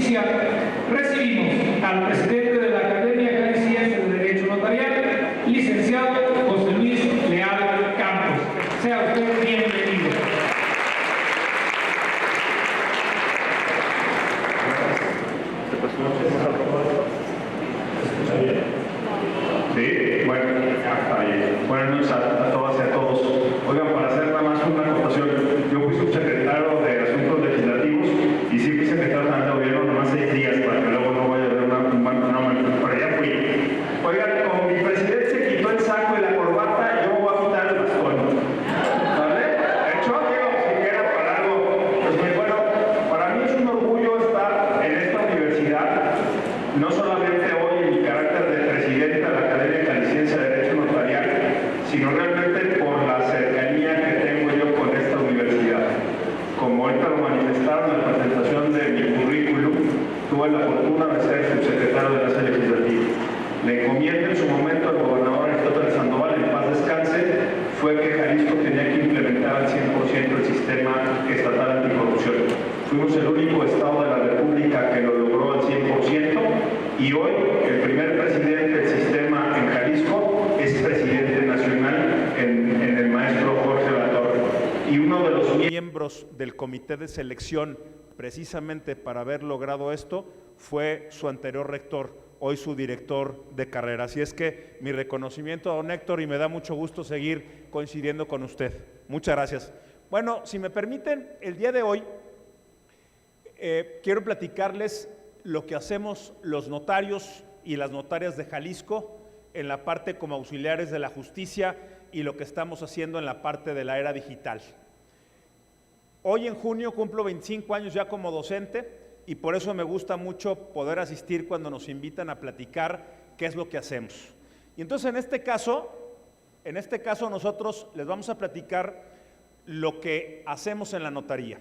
Justicia, recibimos al presidente de la Academia Jalisciense de Derecho Notarial, licenciado José Luis Leal Campos. Sea usted bienvenido. Sí, bueno, buenas noches a todas y a todos. Oigan, para hacer nada más una acotación, yo fui subsecretario de Asuntos Legislativos y sí fui secretario de Gobierno nomás 6 días para que luego no vaya a haber pero ya fui. Oigan, como mi presidente se quitó el saco y la corbata, yo voy a quitar el bastón. ¿Vale? De hecho, digo, si quiera para algo, pues bueno, para mí es un orgullo estar en esta universidad, no solamente hoy en mi carácter de presidente de la Academia Jalisciense de Derecho Notarial, sino realmente por la cercanía que tengo yo con esta universidad. Como ahorita lo manifestaron en la presentación de mi currículum, tuve la fortuna de ser subsecretario de la Legislativa. Le encomiendo en su momento al gobernador Aristóteles Sandoval, en paz descanse, fue que Jalisco tenía que implementar al 100% el sistema estatal anticorrupción. Fuimos el único estado de la República que lo logró al 100%, y hoy el primer presidente del sistema en Jalisco es presidente nacional en el maestro Jorge Latorre. Y uno de los miembros del comité de selección precisamente para haber logrado esto fue su anterior rector, hoy su director de carrera. Así es que mi reconocimiento a don Héctor, y me da mucho gusto seguir coincidiendo con usted. Muchas gracias. Bueno, si me permiten, el día de hoy quiero platicarles lo que hacemos los notarios y las notarias de Jalisco en la parte como auxiliares de la justicia y lo que estamos haciendo en la parte de la era digital. Hoy en junio cumplo 25 años ya como docente y por eso me gusta mucho poder asistir cuando nos invitan a platicar qué es lo que hacemos. Y entonces en este caso nosotros les vamos a platicar lo que hacemos en la notaría.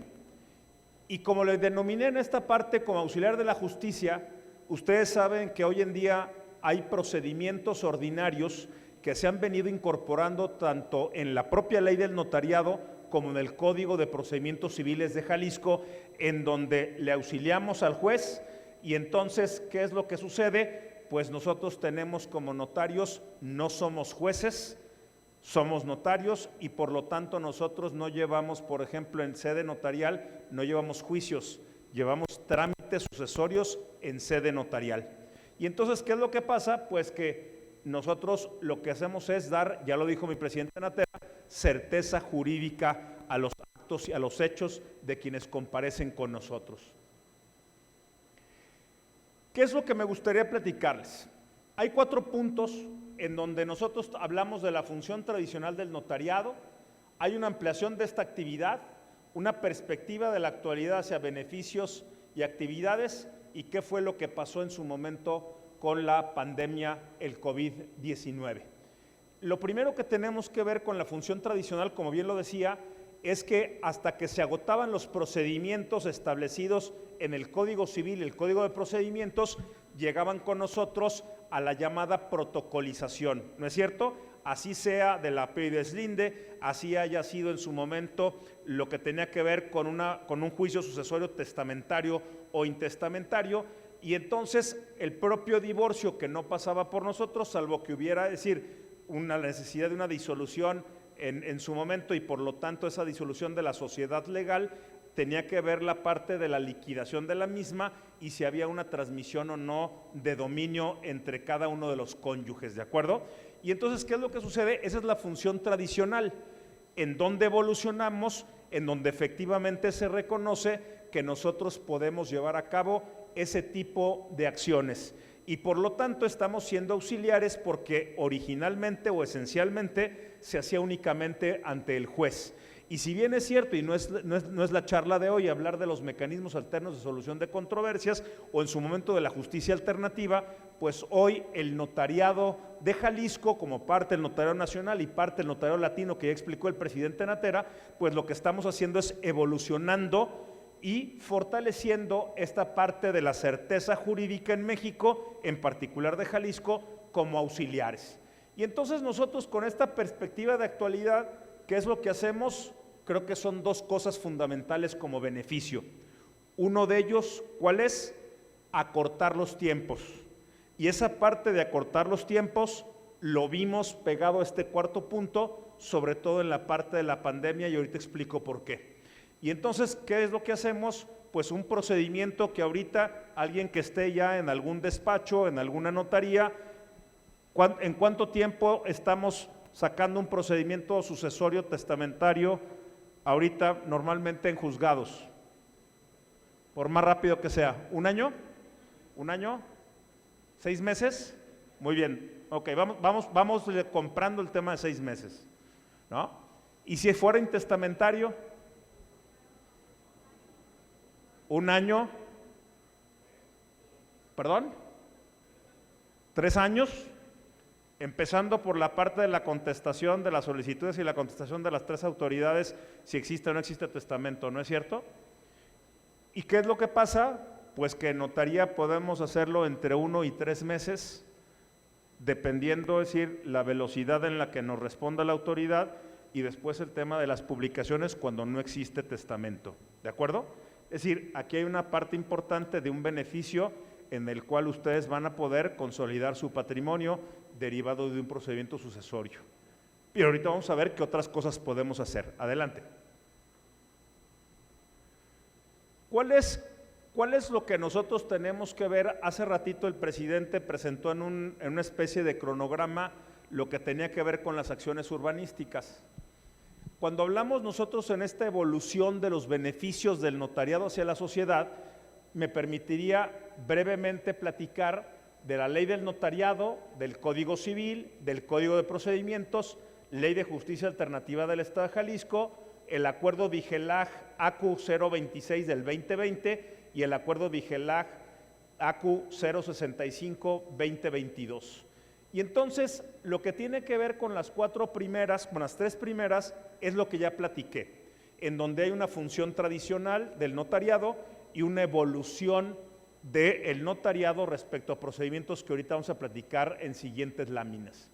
Y como les denominé en esta parte como auxiliar de la justicia, ustedes saben que hoy en día hay procedimientos ordinarios que se han venido incorporando tanto en la propia ley del notariado como en el Código de Procedimientos Civiles de Jalisco, en donde le auxiliamos al juez. Y entonces, ¿qué es lo que sucede? Pues nosotros tenemos como notarios, no somos jueces, somos notarios, y por lo tanto nosotros no llevamos, por ejemplo, en sede notarial, no llevamos juicios, llevamos trámites sucesorios en sede notarial. Y entonces, ¿qué es lo que pasa? Pues que nosotros lo que hacemos es dar, ya lo dijo mi presidente Natera, certeza jurídica a los actos y a los hechos de quienes comparecen con nosotros. ¿Qué es lo que me gustaría platicarles? Hay 4 puntos en donde nosotros hablamos de la función tradicional del notariado, hay una ampliación de esta actividad, una perspectiva de la actualidad hacia beneficios y actividades, y qué fue lo que pasó en su momento con la pandemia, el COVID-19. Lo primero que tenemos que ver con la función tradicional, como bien lo decía, es que hasta que se agotaban los procedimientos establecidos en el Código Civil, el Código de Procedimientos, llegaban con nosotros a la llamada protocolización, ¿no es cierto? Así sea de la PIDES-Linde, así haya sido en su momento lo que tenía que ver con un juicio sucesorio testamentario o intestamentario, y entonces el propio divorcio, que no pasaba por nosotros, salvo que hubiera, es decir, una necesidad de una disolución en su momento, y por lo tanto esa disolución de la sociedad legal tenía que ver la parte de la liquidación de la misma y si había una transmisión o no de dominio entre cada uno de los cónyuges, ¿de acuerdo? Y entonces, ¿qué es lo que sucede? Esa es la función tradicional, en donde evolucionamos, en donde efectivamente se reconoce que nosotros podemos llevar a cabo ese tipo de acciones. Y por lo tanto estamos siendo auxiliares porque originalmente o esencialmente se hacía únicamente ante el juez. Y si bien es cierto, y no es la charla de hoy hablar de los mecanismos alternos de solución de controversias o en su momento de la justicia alternativa, pues hoy el notariado de Jalisco, como parte del notariado nacional y parte del notariado latino que ya explicó el presidente Natera, pues lo que estamos haciendo es evolucionando y fortaleciendo esta parte de la certeza jurídica en México, en particular de Jalisco, como auxiliares. Y entonces nosotros con esta perspectiva de actualidad, ¿qué es lo que hacemos? Creo que son 2 cosas fundamentales como beneficio. Uno de ellos, ¿cuál es? acortar los tiempos. Y esa parte de acortar los tiempos lo vimos pegado a este cuarto punto, sobre todo en la parte de la pandemia, y ahorita explico por qué. Y entonces, ¿qué es lo que hacemos? Pues un procedimiento que ahorita alguien que esté ya en algún despacho, en alguna notaría, ¿en cuánto tiempo estamos sacando un procedimiento sucesorio testamentario ahorita normalmente en juzgados? Por más rápido que sea, ¿un año? ¿Un año? ¿6 meses? Muy bien, ok, vamos comprando el tema de 6 meses, ¿no? ¿Y si fuera intestamentario? ¿Un año? ¿Perdón? ¿3 años? Empezando por la parte de la contestación de las solicitudes y la contestación de las 3 autoridades, si existe o no existe testamento, ¿no es cierto? ¿Y qué es lo que pasa? Pues que en notaría podemos hacerlo entre 1 y 3 meses, dependiendo, es decir, la velocidad en la que nos responda la autoridad, y después el tema de las publicaciones cuando no existe testamento, ¿de acuerdo? Es decir, aquí hay una parte importante de un beneficio en el cual ustedes van a poder consolidar su patrimonio derivado de un procedimiento sucesorio. Y ahorita vamos a ver qué otras cosas podemos hacer. Adelante. ¿Cuál es lo que nosotros tenemos que ver? Hace ratito el presidente presentó en una especie de cronograma lo que tenía que ver con las acciones urbanísticas. Cuando hablamos nosotros en esta evolución de los beneficios del notariado hacia la sociedad, me permitiría brevemente platicar de la ley del notariado, del Código Civil, del Código de Procedimientos, Ley de Justicia Alternativa del Estado de Jalisco, el Acuerdo Vigelag ACU 026 del 2020 y el Acuerdo Vigelag ACU 065 2022. Y entonces, lo que tiene que ver con las 4 primeras, con las 3 primeras, es lo que ya platiqué, en donde hay una función tradicional del notariado y una evolución del notariado respecto a procedimientos que ahorita vamos a platicar en siguientes láminas.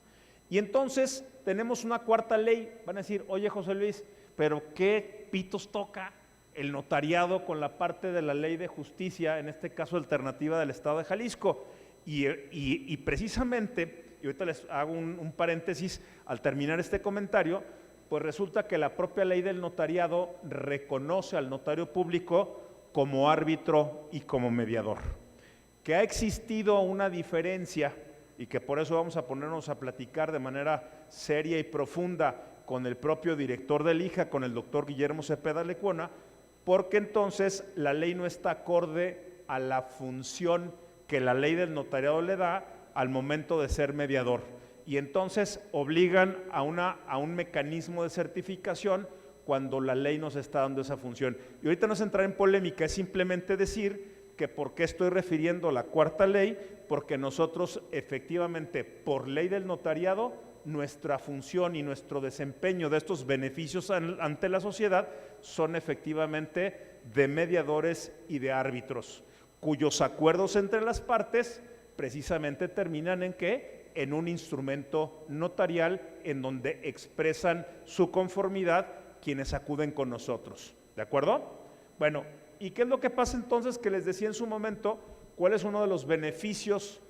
Y entonces, tenemos una 4ª ley. Van a decir, oye José Luis, pero ¿qué pitos toca el notariado con la parte de la ley de justicia, en este caso alternativa del Estado de Jalisco? Y precisamente, y ahorita les hago un paréntesis al terminar este comentario, pues resulta que la propia ley del notariado reconoce al notario público como árbitro y como mediador. Que ha existido una diferencia y que por eso vamos a ponernos a platicar de manera seria y profunda con el propio director del IJA, con el doctor Guillermo Cepeda Lecuona, porque entonces la ley no está acorde a la función que la ley del notariado le da al momento de ser mediador, y entonces obligan a un mecanismo de certificación cuando la ley nos está dando esa función. Y ahorita no es entrar en polémica, es simplemente decir que por qué estoy refiriendo a la 4ª ley, porque nosotros efectivamente por ley del notariado nuestra función y nuestro desempeño de estos beneficios ante la sociedad son efectivamente de mediadores y de árbitros, cuyos acuerdos entre las partes precisamente terminan en ¿qué? En un instrumento notarial en donde expresan su conformidad quienes acuden con nosotros, ¿de acuerdo? Bueno, ¿y qué es lo que pasa entonces que les decía en su momento? ¿Cuál es uno de los beneficios?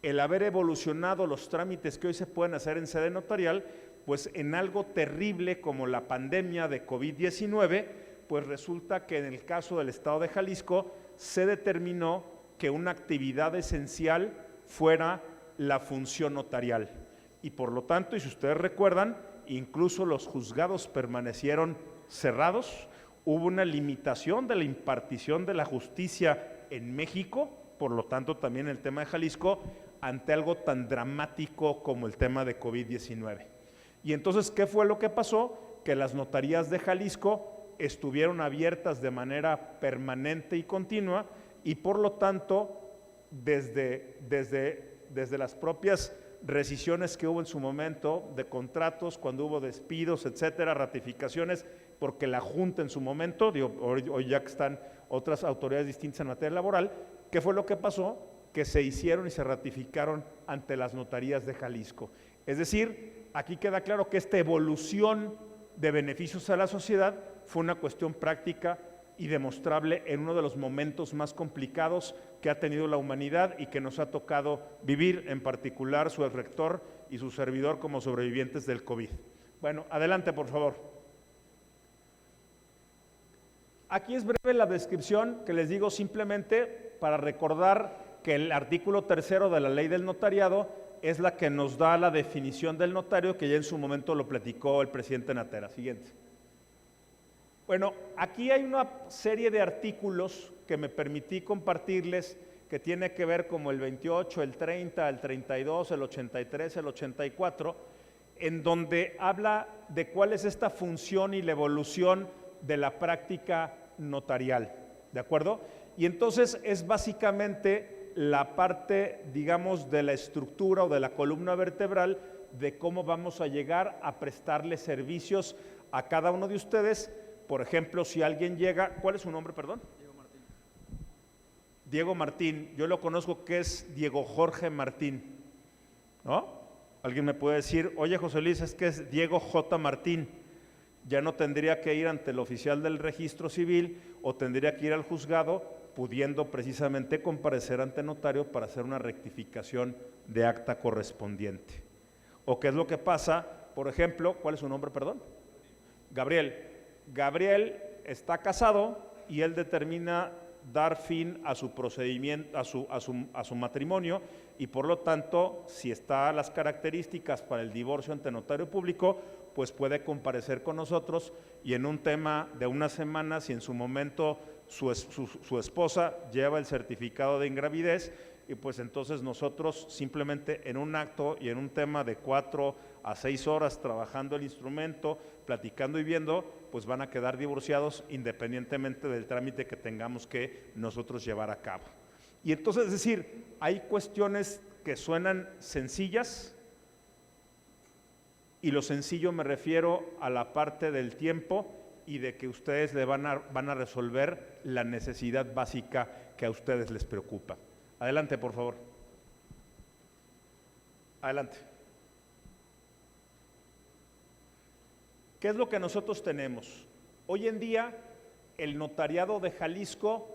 El haber evolucionado los trámites que hoy se pueden hacer en sede notarial, pues en algo terrible como la pandemia de COVID-19, pues resulta que en el caso del Estado de Jalisco se determinó que una actividad esencial fuera la función notarial. Y por lo tanto, y si ustedes recuerdan, incluso los juzgados permanecieron cerrados, hubo una limitación de la impartición de la justicia en México, por lo tanto también el tema de Jalisco, ante algo tan dramático como el tema de COVID-19. Y entonces, ¿qué fue lo que pasó? Que las notarías de Jalisco estuvieron abiertas de manera permanente y continua, y por lo tanto, desde las propias rescisiones que hubo en su momento de contratos, cuando hubo despidos, etcétera, ratificaciones, porque la Junta en su momento, hoy ya que están otras autoridades distintas en materia laboral, ¿qué fue lo que pasó? Que se hicieron y se ratificaron ante las notarías de Jalisco. Es decir, aquí queda claro que esta evolución de beneficios a la sociedad fue una cuestión práctica y demostrable en uno de los momentos más complicados que ha tenido la humanidad y que nos ha tocado vivir, en particular su rector y su servidor como sobrevivientes del COVID. Bueno, adelante por favor. Aquí es breve la descripción que les digo simplemente para recordar que el artículo 3 de la Ley del Notariado es la que nos da la definición del notario, que ya en su momento lo platicó el presidente Natera. Siguiente. Bueno, aquí hay una serie de artículos que me permití compartirles que tiene que ver como el 28, el 30, el 32, el 83, el 84, en donde habla de cuál es esta función y la evolución de la práctica notarial, ¿de acuerdo? Y entonces es básicamente la parte, digamos, de la estructura o de la columna vertebral de cómo vamos a llegar a prestarle servicios a cada uno de ustedes. Por ejemplo, si alguien llega, ¿cuál es su nombre, perdón? Diego Martín. Diego Martín, yo lo conozco que es Diego Jorge Martín, ¿no? Alguien me puede decir, oye José Luis, es que es Diego J. Martín, ya no tendría que ir ante el oficial del registro civil o tendría que ir al juzgado, pudiendo precisamente comparecer ante notario para hacer una rectificación de acta correspondiente. ¿O qué es lo que pasa? Por ejemplo, ¿cuál es su nombre, perdón? Gabriel. Gabriel está casado y él determina dar fin a su procedimiento, a su matrimonio, y por lo tanto, si está las características para el divorcio ante notario público, pues puede comparecer con nosotros y en un tema de unas semanas, si en su momento su esposa lleva el certificado de ingravidez, y pues entonces nosotros simplemente en un acto y en un tema de 4 a 6 horas trabajando el instrumento, platicando y viendo, pues van a quedar divorciados independientemente del trámite que tengamos que nosotros llevar a cabo. Y entonces, es decir, hay cuestiones que suenan sencillas, y lo sencillo me refiero a la parte del tiempo y de que ustedes le van a resolver la necesidad básica que a ustedes les preocupa. Adelante, por favor. Adelante. ¿Qué es lo que nosotros tenemos? Hoy en día, el notariado de Jalisco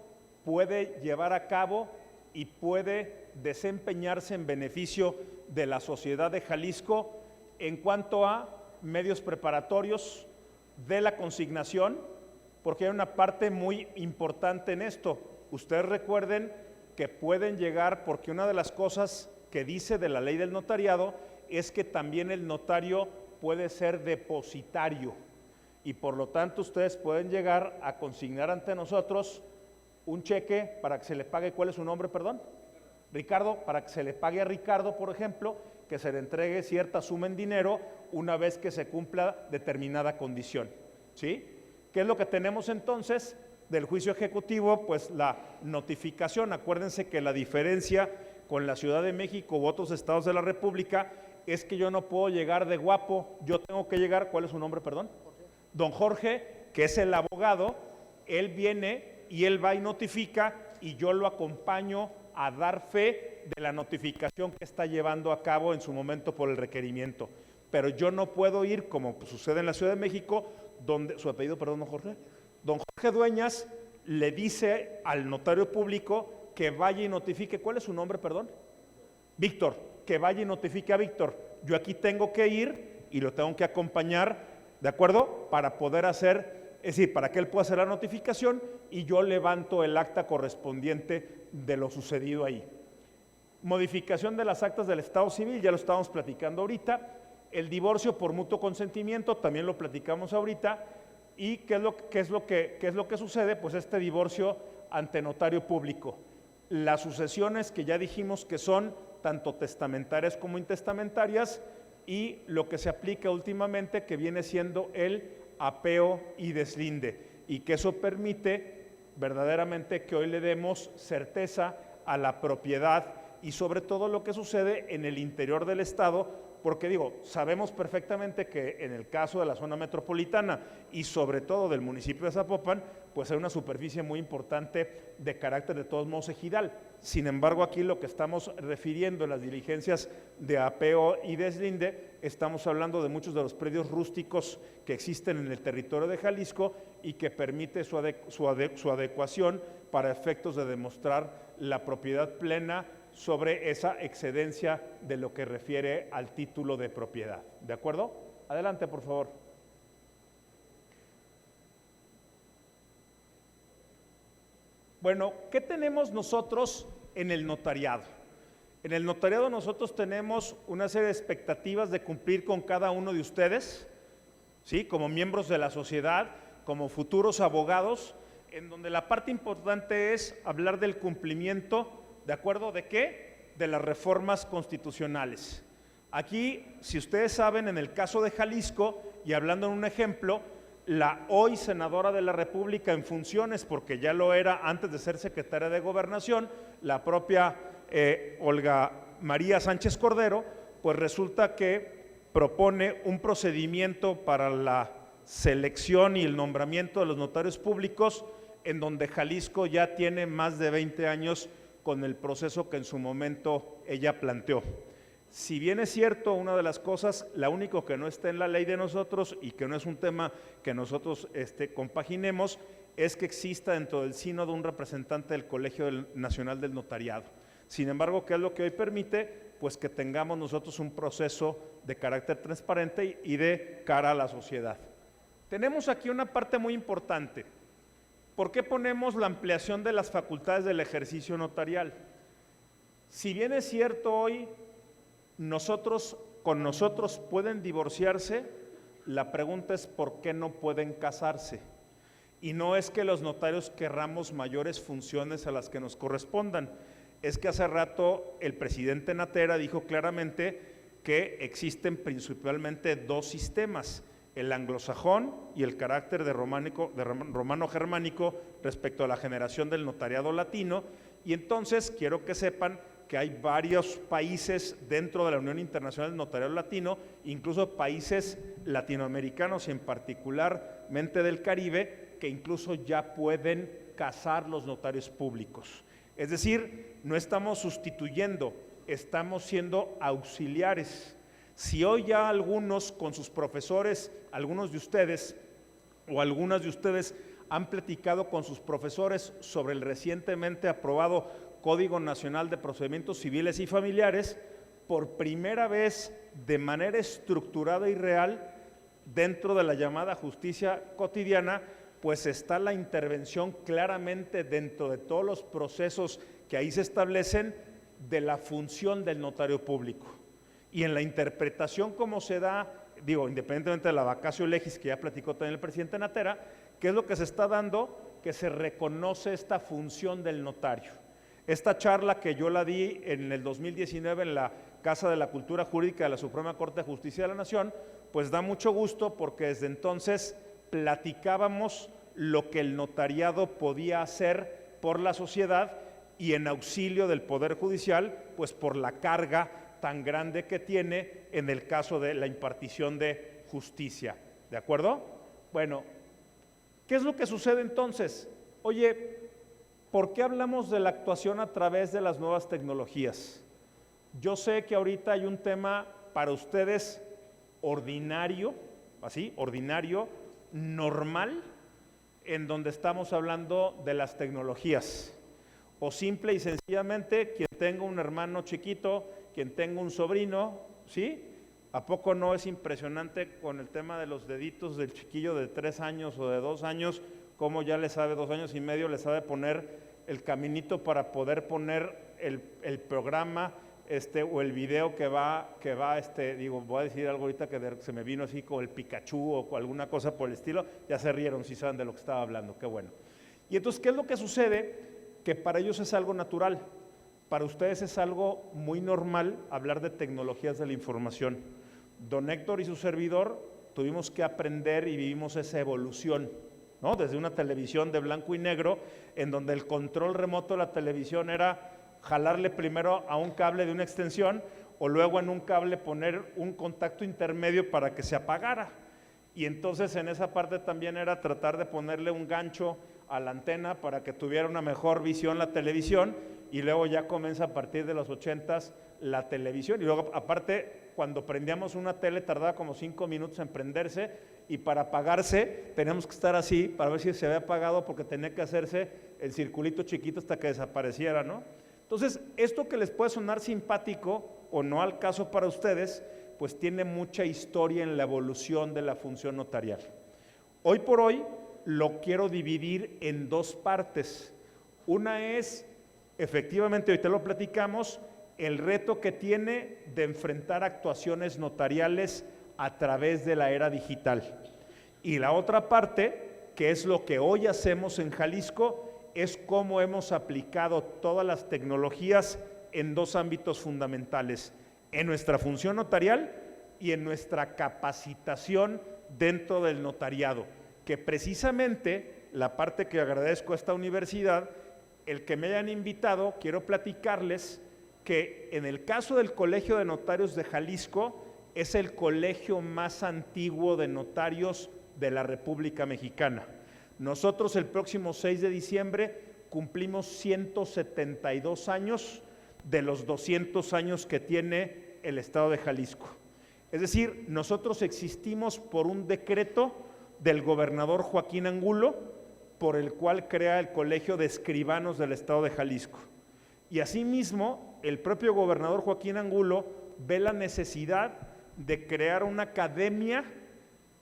puede llevar a cabo y puede desempeñarse en beneficio de la sociedad de Jalisco en cuanto a medios preparatorios de la consignación, porque hay una parte muy importante en esto. Ustedes recuerden que pueden llegar, porque una de las cosas que dice de la ley del notariado es que también el notario puede ser depositario, y por lo tanto ustedes pueden llegar a consignar ante nosotros un cheque para que se le pague. ¿Cuál es su nombre, perdón? Ricardo, para que se le pague a Ricardo, por ejemplo, que se le entregue cierta suma en dinero una vez que se cumpla determinada condición, ¿sí? ¿Qué es lo que tenemos entonces del juicio ejecutivo? Pues la notificación. Acuérdense que la diferencia con la Ciudad de México u otros estados de la República es que yo no puedo llegar de guapo, yo tengo que llegar. ¿Cuál es su nombre, perdón? Jorge. Don Jorge, que es el abogado, él viene y él va y notifica, y yo lo acompaño a dar fe de la notificación que está llevando a cabo en su momento por el requerimiento. Pero yo no puedo ir, como sucede en la Ciudad de México, donde, su apellido, perdón, don Jorge. Don Jorge Dueñas le dice al notario público que vaya y notifique. ¿Cuál es su nombre, perdón? Víctor, que vaya y notifique a Víctor. Yo aquí tengo que ir y lo tengo que acompañar, ¿de acuerdo? Para poder hacer, es decir, para que él pueda hacer la notificación y yo levanto el acta correspondiente de lo sucedido ahí. Modificación de las actas del Estado Civil, ya lo estábamos platicando ahorita. El divorcio por mutuo consentimiento, también lo platicamos ahorita. ¿Y qué es lo que sucede? Pues este divorcio ante notario público. Las sucesiones que ya dijimos que son tanto testamentarias como intestamentarias, y lo que se aplica últimamente, que viene siendo el apeo y deslinde, y que eso permite verdaderamente que hoy le demos certeza a la propiedad y sobre todo lo que sucede en el interior del estado, porque digo, sabemos perfectamente que en el caso de la zona metropolitana y sobre todo del municipio de Zapopan, pues hay una superficie muy importante de carácter de todos modos ejidal. Sin embargo, aquí lo que estamos refiriendo en las diligencias de apeo y deslinde, estamos hablando de muchos de los predios rústicos que existen en el territorio de Jalisco y que permite su adecuación para efectos de demostrar la propiedad plena sobre esa excedencia de lo que refiere al título de propiedad. ¿De acuerdo? Adelante, por favor. Bueno, ¿qué tenemos nosotros en el notariado? En el notariado nosotros tenemos una serie de expectativas de cumplir con cada uno de ustedes, ¿sí? Como miembros de la sociedad, como futuros abogados, en donde la parte importante es hablar del cumplimiento, ¿de acuerdo? ¿De qué? De las reformas constitucionales. Aquí, si ustedes saben, en el caso de Jalisco, y hablando en un ejemplo, la hoy senadora de la República en funciones, porque ya lo era antes de ser secretaria de Gobernación, la propia Olga María Sánchez Cordero, pues resulta que propone un procedimiento para la selección y el nombramiento de los notarios públicos, en donde Jalisco ya tiene más de 20 años con el proceso que en su momento ella planteó. Si bien es cierto, una de las cosas, la único que no está en la ley de nosotros y que no es un tema que nosotros compaginemos, es que exista dentro del sínodo un representante del Colegio Nacional del Notariado. Sin embargo, ¿qué es lo que hoy permite? Pues que tengamos nosotros un proceso de carácter transparente y de cara a la sociedad. Tenemos aquí una parte muy importante. ¿Por qué ponemos la ampliación de las facultades del ejercicio notarial? Si bien es cierto hoy, con nosotros pueden divorciarse, la pregunta es ¿por qué no pueden casarse? Y no es que los notarios querramos mayores funciones a las que nos correspondan, es que hace rato el presidente Natera dijo claramente que existen principalmente dos sistemas, el anglosajón y el carácter de romano-germánico respecto a la generación del notariado latino, y entonces quiero que sepan que hay varios países dentro de la Unión Internacional del Notariado Latino, incluso países latinoamericanos y en particularmente del Caribe, que incluso ya pueden casar los notarios públicos. Es decir, no estamos sustituyendo, estamos siendo auxiliares. Si hoy ya algunos con sus profesores, algunos de ustedes o algunas de ustedes han platicado con sus profesores sobre el recientemente aprobado Código Nacional de Procedimientos Civiles y Familiares, por primera vez de manera estructurada y real dentro de la llamada justicia cotidiana, pues está la intervención claramente dentro de todos los procesos que ahí se establecen de la función del notario público. Y en la interpretación como se da, digo, independientemente de la vacatio legis que ya platicó también el presidente Natera, ¿qué es lo que se está dando? Que se reconoce esta función del notario. Esta charla que yo la di en el 2019 en la Casa de la Cultura Jurídica de la Suprema Corte de Justicia de la Nación, pues da mucho gusto porque desde entonces platicábamos lo que el notariado podía hacer por la sociedad y en auxilio del Poder Judicial, pues por la carga tan grande que tiene en el caso de la impartición de justicia. ¿De acuerdo? Bueno, ¿qué es lo que sucede entonces? Oye, ¿por qué hablamos de la actuación a través de las nuevas tecnologías? Yo sé que ahorita hay un tema para ustedes ordinario, así, ordinario, normal, en donde estamos hablando de las tecnologías. O simple y sencillamente, quien tenga un hermano chiquito, quien tenga un sobrino, ¿sí? ¿A poco no es impresionante con el tema de los deditos del chiquillo de 3 años o de 2 años, cómo ya le sabe 2 años y medio, le sabe poner el caminito para poder poner el programa o el video que va, digo, voy a decir algo ahorita que se me vino así con el Pikachu o con alguna cosa por el estilo, ya se rieron, si saben de lo que estaba hablando, qué bueno. Y entonces, ¿qué es lo que sucede? Que para ellos es algo natural, para ustedes es algo muy normal hablar de tecnologías de la información. Don Héctor y su servidor tuvimos que aprender y vivimos esa evolución, ¿no? Desde una televisión de blanco y negro, en donde el control remoto de la televisión era jalarle primero a un cable de una extensión o luego en un cable poner un contacto intermedio para que se apagara. Y entonces en esa parte también era tratar de ponerle un gancho a la antena para que tuviera una mejor visión la televisión, y luego ya comienza a partir de los 80s la televisión, y luego aparte cuando prendíamos una tele tardaba como 5 minutos en prenderse, y para apagarse teníamos que estar así para ver si se había apagado, porque tenía que hacerse el circulito chiquito hasta que desapareciera, ¿no? Entonces, esto que les puede sonar simpático o no al caso para ustedes, pues tiene mucha historia en la evolución de la función notarial. Hoy por hoy lo quiero dividir en dos partes. Una es, efectivamente, ahorita lo platicamos, el reto que tiene de enfrentar actuaciones notariales a través de la era digital. Y la otra parte, que es lo que hoy hacemos en Jalisco, es cómo hemos aplicado todas las tecnologías en dos ámbitos fundamentales, en nuestra función notarial y en nuestra capacitación dentro del notariado, que precisamente la parte que agradezco a esta universidad, el que me hayan invitado, quiero platicarles que en el caso del Colegio de Notarios de Jalisco, es el colegio más antiguo de notarios de la República Mexicana. Nosotros el próximo 6 de diciembre cumplimos 172 años de los 200 años que tiene el Estado de Jalisco. Es decir, nosotros existimos por un decreto del gobernador Joaquín Angulo, por el cual crea el Colegio de Escribanos del Estado de Jalisco. Y asimismo, el propio gobernador Joaquín Angulo ve la necesidad de crear una academia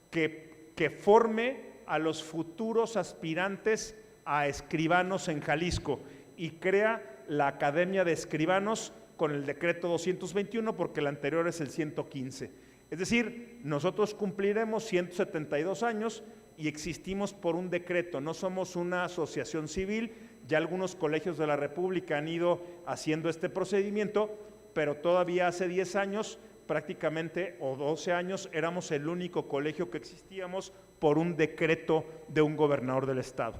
que forme a los futuros aspirantes a escribanos en Jalisco, y crea la Academia de Escribanos con el decreto 221, porque el anterior es el 115. Es decir, nosotros cumpliremos 172 años y existimos por un decreto, no somos una asociación civil. Ya algunos colegios de la República han ido haciendo este procedimiento, pero todavía hace 10 años prácticamente, o 12 años, éramos el único colegio que existíamos por un decreto de un gobernador del estado.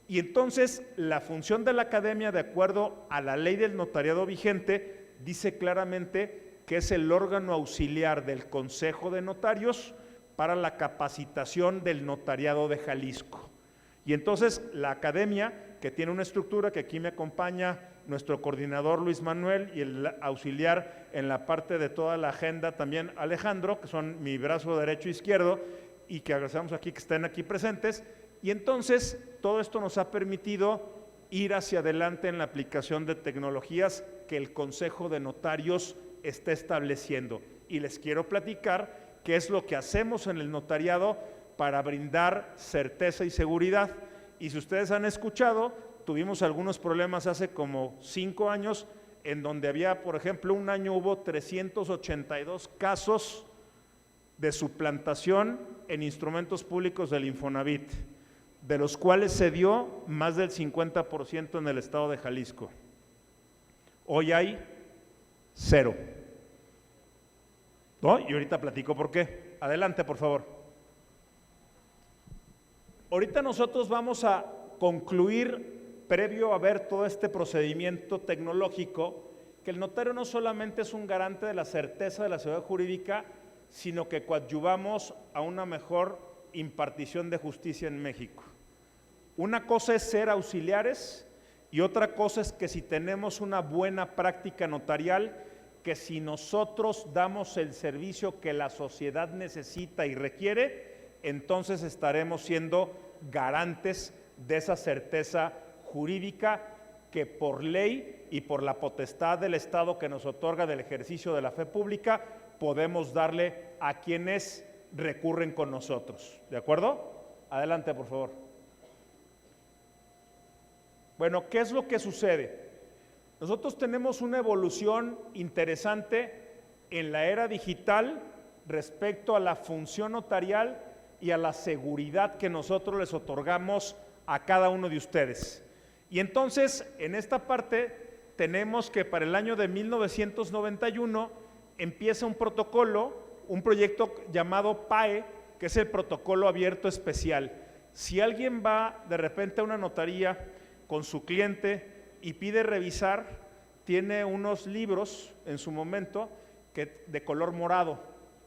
Y entonces la función de la academia, de acuerdo a la ley del notariado vigente, dice claramente que es el órgano auxiliar del Consejo de Notarios para la capacitación del notariado de Jalisco. Y entonces la academia, que tiene una estructura, que aquí me acompaña nuestro coordinador Luis Manuel, y el auxiliar en la parte de toda la agenda también Alejandro, que son mi brazo derecho e izquierdo, y que agradecemos aquí que estén aquí presentes. Y entonces todo esto nos ha permitido ir hacia adelante en la aplicación de tecnologías que el Consejo de Notarios está estableciendo. Y les quiero platicar qué es lo que hacemos en el notariado para brindar certeza y seguridad. Y si ustedes han escuchado, tuvimos algunos problemas hace como 5 años, en donde había, por ejemplo, un año hubo 382 casos de suplantación en instrumentos públicos del Infonavit, de los cuales se dio más del 50% en el estado de Jalisco. Hoy hay 0. ¿No? Y ahorita platico por qué. Adelante, por favor. Ahorita nosotros vamos a concluir, previo a ver todo este procedimiento tecnológico, que el notario no solamente es un garante de la certeza de la seguridad jurídica, sino que coadyuvamos a una mejor impartición de justicia en México. Una cosa es ser auxiliares y otra cosa es que si tenemos una buena práctica notarial, que si nosotros damos el servicio que la sociedad necesita y requiere, entonces estaremos siendo garantes de esa certeza jurídica que por ley y por la potestad del Estado que nos otorga del ejercicio de la fe pública podemos darle a quienes recurren con nosotros. ¿De acuerdo? Adelante, por favor. Bueno, ¿qué es lo que sucede? Nosotros tenemos una evolución interesante en la era digital respecto a la función notarial y a la seguridad que nosotros les otorgamos a cada uno de ustedes. Y entonces, en esta parte, tenemos que para el año de 1991 empieza un protocolo, un proyecto llamado PAE, que es el Protocolo Abierto Especial. Si alguien va de repente a una notaría con su cliente y pide revisar, tiene unos libros en su momento de color morado,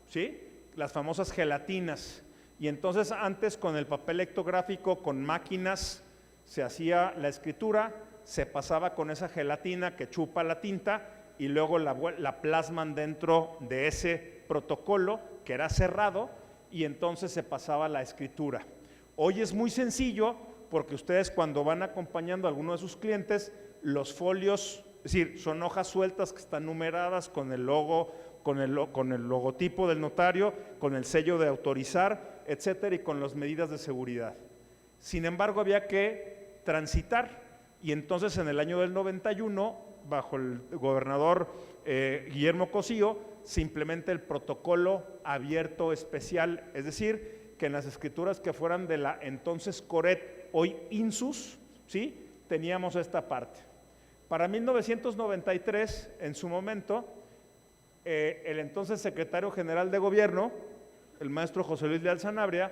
¿sí? Las famosas gelatinas. Y entonces antes con el papel lectográfico, con máquinas, se hacía la escritura, se pasaba con esa gelatina que chupa la tinta y luego la plasman dentro de ese protocolo que era cerrado y entonces se pasaba la escritura. Hoy es muy sencillo porque ustedes cuando van acompañando a alguno de sus clientes, los folios, es decir, son hojas sueltas que están numeradas con el logo, con el logotipo del notario, con el sello de autorizar, etcétera, y con las medidas de seguridad. Sin embargo, había que transitar y entonces en el año del 91, bajo el gobernador Guillermo Cosío, se implementa el protocolo abierto especial, es decir, que en las escrituras que fueran de la entonces Coret, hoy INSUS, ¿sí?, teníamos esta parte. Para 1993, en su momento, el entonces secretario general de gobierno, el maestro José Luis Leal Sanabria,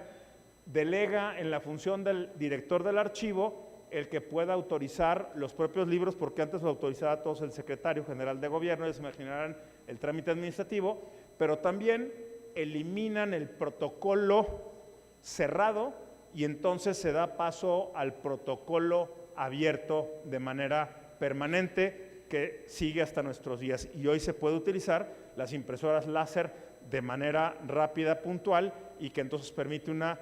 delega en la función del director del archivo el que pueda autorizar los propios libros, porque antes lo autorizaba a todos el secretario general de gobierno, ya se imaginarán el trámite administrativo, pero también eliminan el protocolo cerrado y entonces se da paso al protocolo abierto de manera permanente que sigue hasta nuestros días. Y hoy se puede utilizar las impresoras láser de manera rápida, puntual, y que entonces permite una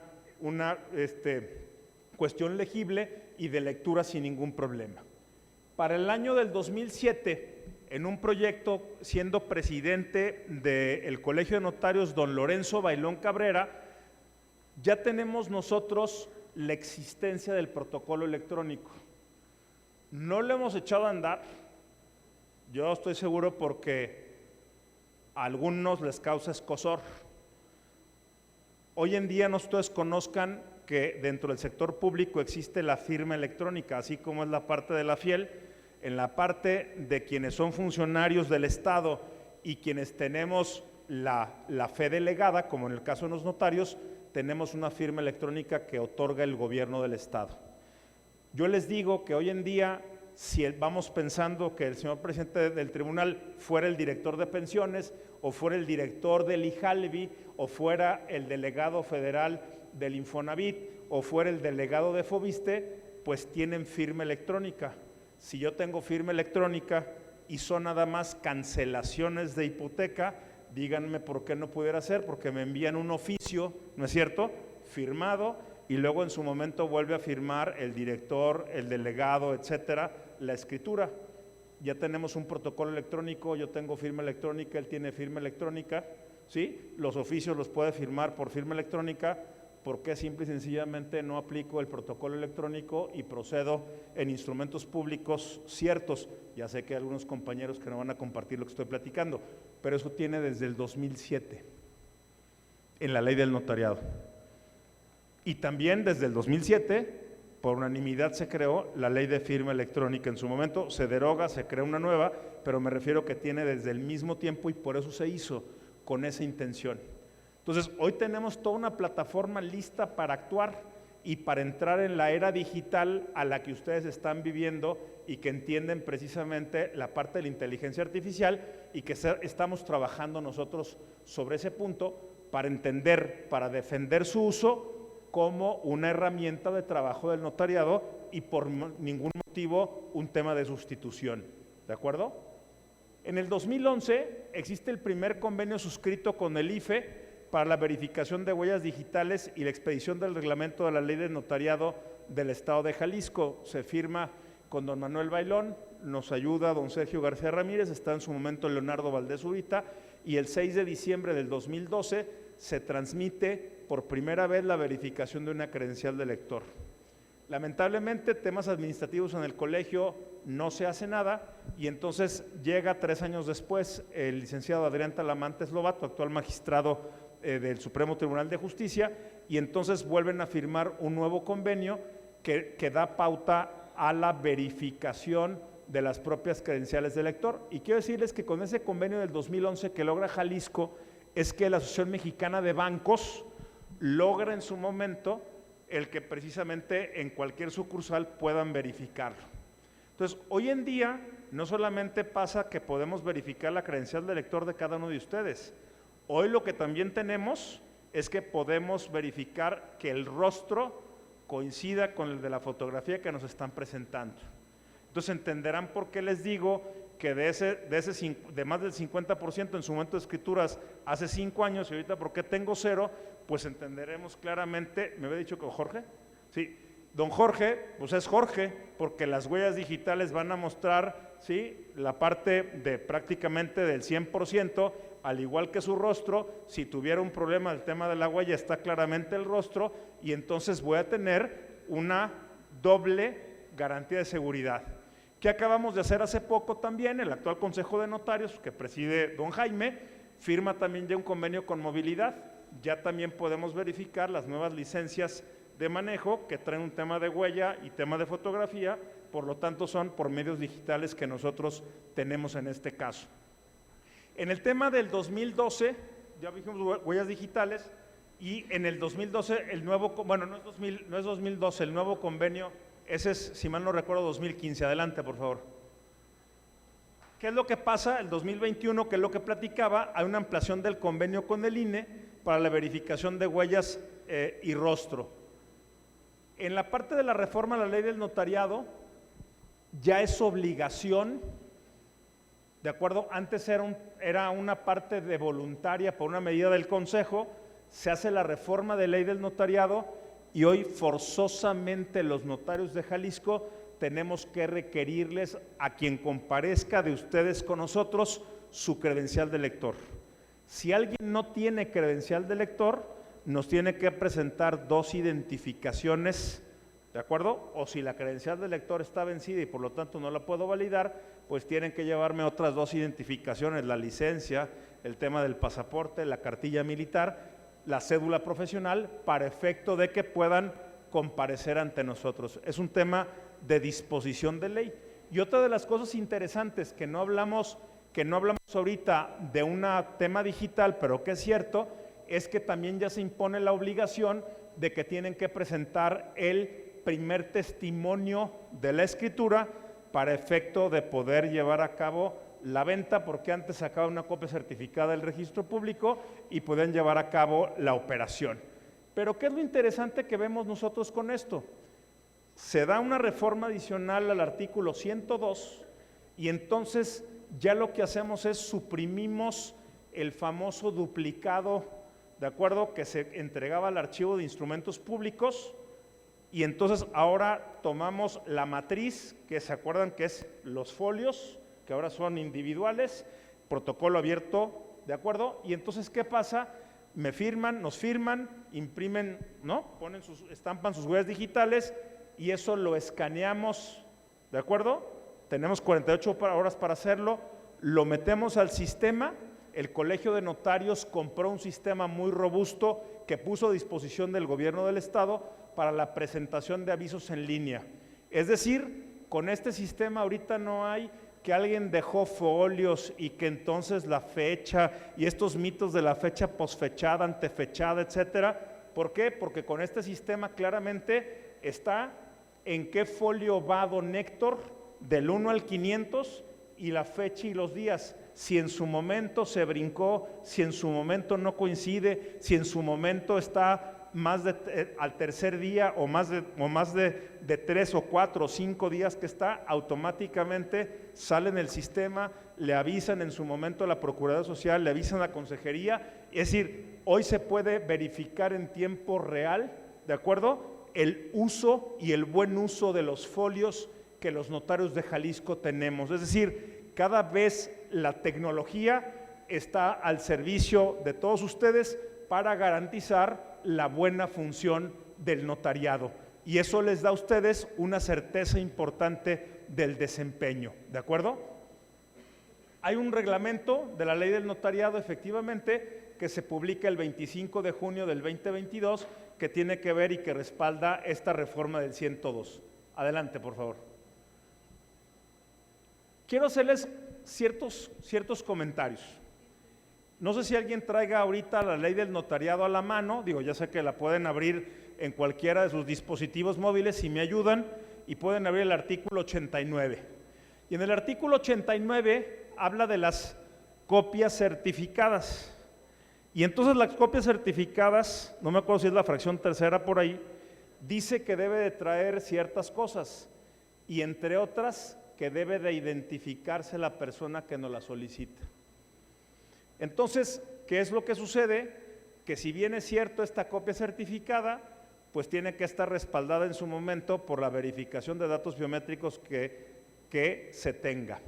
cuestión legible y de lectura sin ningún problema. Para el año del 2007, en un proyecto, siendo presidente del Colegio de Notarios, don Lorenzo Bailón Cabrera, ya tenemos nosotros la existencia del protocolo electrónico. No lo hemos echado a andar, yo estoy seguro porque a algunos les causa escozor. Hoy en día no ustedes conozcan que dentro del sector público existe la firma electrónica, así como es la parte de la FIEL, en la parte de quienes son funcionarios del Estado y quienes tenemos la fe delegada, como en el caso de los notarios, tenemos una firma electrónica que otorga el gobierno del Estado. Yo les digo que hoy en día, si vamos pensando que el señor presidente del tribunal fuera el director de pensiones, o fuera el director del IJALBI, o fuera el delegado federal del Infonavit, o fuera el delegado de Fobiste, pues tienen firma electrónica. Si yo tengo firma electrónica y son nada más cancelaciones de hipoteca, díganme por qué no pudiera ser, porque me envían un oficio, ¿no es cierto?, firmado, y luego en su momento vuelve a firmar el director, el delegado, etcétera, la escritura. Ya tenemos un protocolo electrónico, yo tengo firma electrónica, él tiene firma electrónica, ¿sí? Los oficios los puede firmar por firma electrónica. ¿Por qué simple y sencillamente no aplico el protocolo electrónico y procedo en instrumentos públicos ciertos? Ya sé que hay algunos compañeros que no van a compartir lo que estoy platicando, pero eso tiene desde el 2007 en la ley del notariado. Y también desde el 2007, por unanimidad se creó la ley de firma electrónica. En su momento se deroga, se crea una nueva, pero me refiero que tiene desde el mismo tiempo y por eso se hizo con esa intención. Entonces, hoy tenemos toda una plataforma lista para actuar y para entrar en la era digital a la que ustedes están viviendo y que entienden precisamente la parte de la inteligencia artificial y que estamos trabajando nosotros sobre ese punto para entender, para defender su uso como una herramienta de trabajo del notariado y por ningún motivo un tema de sustitución. ¿De acuerdo? En el 2011 existe el primer convenio suscrito con el IFE para la verificación de huellas digitales y la expedición del reglamento de la ley de notariado del Estado de Jalisco. Se firma con don Manuel Bailón, nos ayuda don Sergio García Ramírez, está en su momento Leonardo Valdés Zurita, y el 6 de diciembre del 2012 se transmite por primera vez la verificación de una credencial de lector. Lamentablemente, temas administrativos en el colegio no se hace nada y entonces llega 3 años después el licenciado Adrián Talamantes Lobato, actual magistrado del Supremo Tribunal de Justicia, y entonces vuelven a firmar un nuevo convenio que da pauta a la verificación de las propias credenciales de lector. Y quiero decirles que con ese convenio del 2011 que logra Jalisco es que la Asociación Mexicana de Bancos logra en su momento el que precisamente en cualquier sucursal puedan verificarlo. Entonces, hoy en día no solamente pasa que podemos verificar la credencial de lector de cada uno de ustedes, hoy lo que también tenemos es que podemos verificar que el rostro coincida con el de la fotografía que nos están presentando. Entonces entenderán por qué les digo que de más del 50% en su momento de escrituras hace 5 años y ahorita por qué tengo 0, pues entenderemos claramente. ¿Me había dicho que Jorge? Sí, don Jorge, pues es Jorge, porque las huellas digitales van a mostrar, ¿sí?, la parte de prácticamente del 100%, al igual que su rostro. Si tuviera un problema del tema de la huella, está claramente el rostro, y entonces voy a tener una doble garantía de seguridad. ¿Qué acabamos de hacer hace poco también? El actual Consejo de Notarios, que preside don Jaime, firma también ya un convenio con Movilidad. Ya también podemos verificar las nuevas licencias de manejo que traen un tema de huella y tema de fotografía, por lo tanto son por medios digitales que nosotros tenemos en este caso. En el tema del 2012, ya dijimos huellas digitales, y en el 2012 el nuevo, bueno, no es 2012, el nuevo convenio, ese es, si mal no recuerdo, 2015. Adelante, por favor. ¿Qué es lo que pasa? El 2021, que es lo que platicaba, hay una ampliación del convenio con el INE para la verificación de huellas y rostro. En la parte de la reforma a la ley del notariado, ya es obligación, ¿de acuerdo? Antes era una parte de voluntaria por una medida del Consejo, se hace la reforma de ley del notariado y hoy forzosamente los notarios de Jalisco tenemos que requerirles a quien comparezca de ustedes con nosotros su credencial de lector. Si alguien no tiene credencial de lector, nos tiene que presentar 2 identificaciones, ¿de acuerdo? O si la credencial de lector está vencida y por lo tanto no la puedo validar, pues tienen que llevarme otras 2 identificaciones, la licencia, el tema del pasaporte, la cartilla militar, la cédula profesional, para efecto de que puedan comparecer ante nosotros. Es un tema de disposición de ley. Y otra de las cosas interesantes que no hablamos ahorita de un tema digital, pero que es cierto, es que también ya se impone la obligación de que tienen que presentar el primer testimonio de la escritura para efecto de poder llevar a cabo la venta, porque antes sacaba una copia certificada del registro público y podían llevar a cabo la operación. Pero ¿qué es lo interesante que vemos nosotros con esto? Se da una reforma adicional al artículo 102 y entonces ya lo que hacemos es suprimimos el famoso duplicado, ¿de acuerdo?, que se entregaba al archivo de instrumentos públicos, y entonces ahora tomamos la matriz, que se acuerdan que es los folios, que ahora son individuales, protocolo abierto, ¿de acuerdo? Y entonces, ¿qué pasa? Nos firman, imprimen, ¿no? Estampan sus huellas digitales y eso lo escaneamos, ¿de acuerdo? Tenemos 48 horas para hacerlo, lo metemos al sistema. El Colegio de Notarios compró un sistema muy robusto que puso a disposición del gobierno del estado para la presentación de avisos en línea. Es decir, con este sistema ahorita no hay que alguien dejó folios y que entonces la fecha y estos mitos de la fecha posfechada, antefechada, etcétera. ¿Por qué? Porque con este sistema claramente está en qué folio va don Héctor del 1 al 500 y la fecha y los días. Si en su momento se brincó, si en su momento no coincide, si en su momento está al tercer día o más de 3 o 4 o 5 días que está, automáticamente sale en el sistema, le avisan en su momento a la Procuraduría Social, le avisan a la Consejería. Es decir, hoy se puede verificar en tiempo real, ¿de acuerdo?, el uso y el buen uso de los folios que los notarios de Jalisco tenemos. Es decir, cada vez la tecnología está al servicio de todos ustedes para garantizar la buena función del notariado, y eso les da a ustedes una certeza importante del desempeño, ¿de acuerdo? Hay un reglamento de la ley del notariado, efectivamente, que se publica el 25 de junio del 2022, que tiene que ver y que respalda esta reforma del 102. Adelante, por favor. Quiero hacerles ciertos comentarios. No sé si alguien traiga ahorita la ley del notariado a la mano, digo, ya sé que la pueden abrir en cualquiera de sus dispositivos móviles si me ayudan, y pueden abrir el artículo 89. Y en el artículo 89 habla de las copias certificadas. Y entonces las copias certificadas, no me acuerdo si es la fracción tercera por ahí, dice que debe de traer ciertas cosas y entre otras que debe de identificarse la persona que nos la solicita. Entonces, ¿qué es lo que sucede? Que si bien es cierto esta copia certificada, pues tiene que estar respaldada en su momento por la verificación de datos biométricos que se tenga.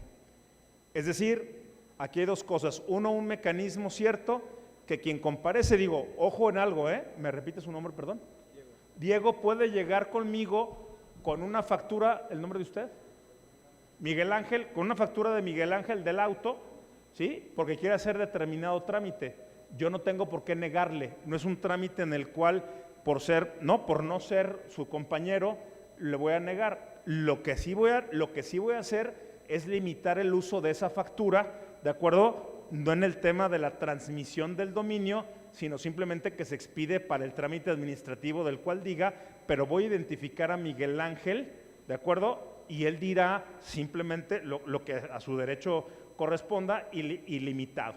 Es decir, aquí hay dos cosas. Uno, un mecanismo cierto que quien comparece, digo, ojo en algo, ¿me repite su nombre, perdón? Diego puede llegar conmigo con una factura, ¿el nombre de usted? Miguel Ángel, con una factura de Miguel Ángel del auto, ¿sí? Porque quiere hacer determinado trámite. Yo no tengo por qué negarle, no es un trámite en el cual por no ser su compañero, le voy a negar. Lo que sí voy a hacer es limitar el uso de esa factura, ¿de acuerdo? No en el tema de la transmisión del dominio, sino simplemente que se expide para el trámite administrativo del cual diga, pero voy a identificar a Miguel Ángel, ¿de acuerdo? Y él dirá simplemente lo que a su derecho corresponda y limitado.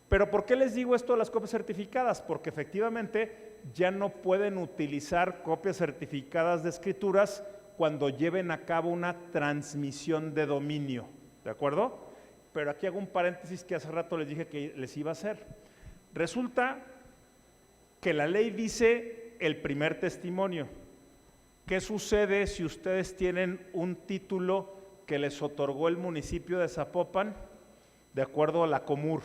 Pero ¿por qué les digo esto de las copias certificadas? Porque efectivamente ya no pueden utilizar copias certificadas de escrituras cuando lleven a cabo una transmisión de dominio, ¿de acuerdo? Pero aquí hago un paréntesis que hace rato les dije que les iba a hacer. Resulta que la ley dice el primer testimonio. ¿Qué sucede si ustedes tienen un título que les otorgó el municipio de Zapopan de acuerdo a la Comur?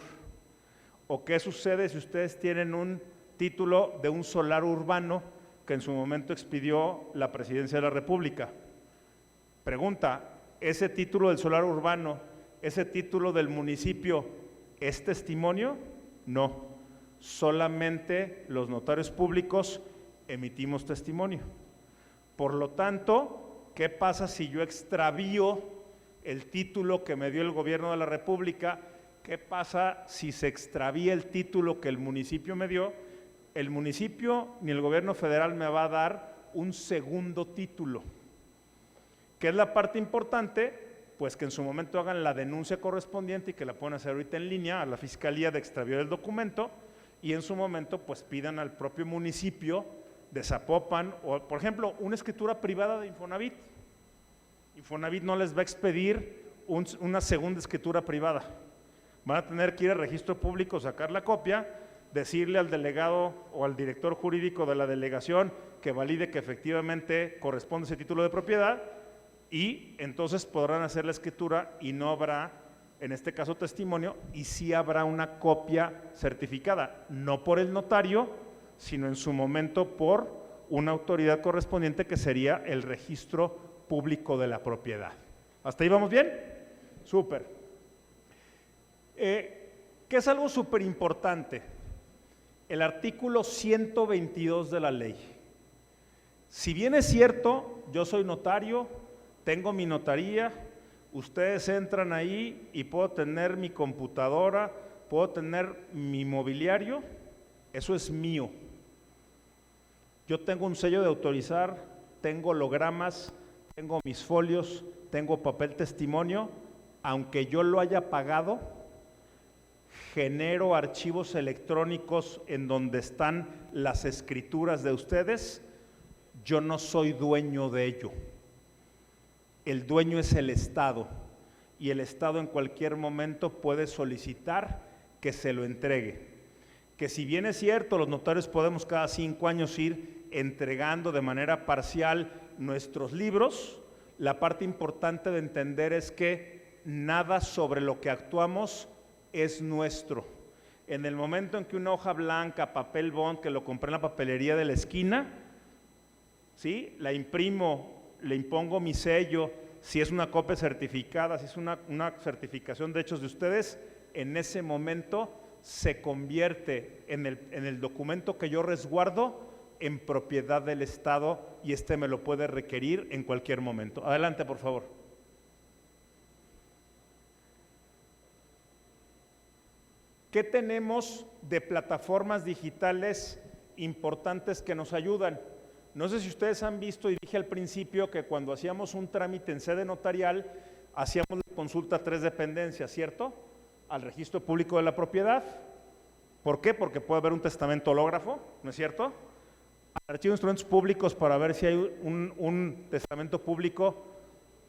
¿O qué sucede si ustedes tienen un título de un solar urbano que en su momento expidió la Presidencia de la República? Pregunta, ¿ese título del solar urbano, ese título del municipio, es testimonio? No, solamente los notarios públicos emitimos testimonio. Por lo tanto, ¿qué pasa si yo extravío el título que me dio el gobierno de la República? ¿Qué pasa si se extravía el título que el municipio me dio? El municipio ni el gobierno federal me va a dar un segundo título. ¿Qué es la parte importante? Pues que en su momento hagan la denuncia correspondiente y que la puedan hacer ahorita en línea a la Fiscalía de extravío del documento y en su momento pues pidan al propio municipio de Zapopan o, por ejemplo, una escritura privada de Infonavit. Infonavit no les va a expedir una segunda escritura privada. Van a tener que ir al registro público, sacar la copia, decirle al delegado o al director jurídico de la delegación que valide que efectivamente corresponde ese título de propiedad y entonces podrán hacer la escritura y no habrá, en este caso, testimonio y sí habrá una copia certificada, no por el notario, sino en su momento por una autoridad correspondiente que sería el registro público de la propiedad. ¿Hasta ahí vamos bien? Súper. ¿Qué es algo súper importante? El artículo 122 de la ley. Si bien es cierto, yo soy notario, tengo mi notaría, ustedes entran ahí y puedo tener mi computadora, puedo tener mi mobiliario, eso es mío. Yo tengo un sello de autorizar, tengo hologramas, tengo mis folios, tengo papel testimonio, aunque yo lo haya pagado, genero archivos electrónicos en donde están las escrituras de ustedes, yo no soy dueño de ello. El dueño es el Estado y el Estado en cualquier momento puede solicitar que se lo entregue. Que si bien es cierto, los notarios podemos cada 5 años ir entregando de manera parcial nuestros libros, la parte importante de entender es que nada sobre lo que actuamos es nuestro. En el momento en que una hoja blanca, papel bond, que lo compré en la papelería de la esquina, ¿sí? La imprimo, le impongo mi sello, si es una copia certificada, si es una certificación de hechos de ustedes, en ese momento se convierte en el documento que yo resguardo en propiedad del Estado y este me lo puede requerir en cualquier momento. Adelante, por favor. ¿Qué tenemos de plataformas digitales importantes que nos ayudan? No sé si ustedes han visto, y dije al principio que cuando hacíamos un trámite en sede notarial, hacíamos la consulta a 3 dependencias, ¿cierto? Al registro público de la propiedad. ¿Por qué? Porque puede haber un testamento hológrafo, ¿no es cierto? al Archivo de Instrumentos Públicos para ver si hay un testamento público,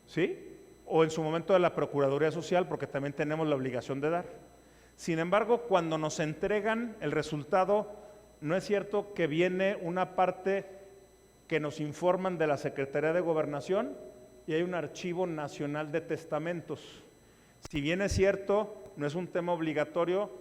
¿sí? O en su momento de la Procuraduría Social, porque también tenemos la obligación de dar. Sin embargo, cuando nos entregan el resultado, no es cierto que viene una parte que nos informan de la Secretaría de Gobernación y hay un Archivo Nacional de Testamentos. Si bien es cierto, no es un tema obligatorio,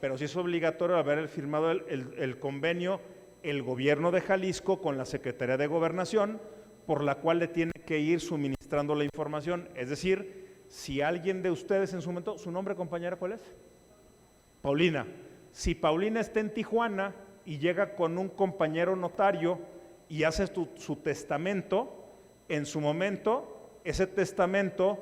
pero sí es obligatorio haber firmado el convenio el gobierno de Jalisco con la Secretaría de Gobernación, por la cual le tiene que ir suministrando la información. Es decir, si alguien de ustedes en su momento, ¿su nombre, compañera, cuál es? Paulina. Si Paulina está en Tijuana y llega con un compañero notario y hace su testamento, en su momento, ese testamento,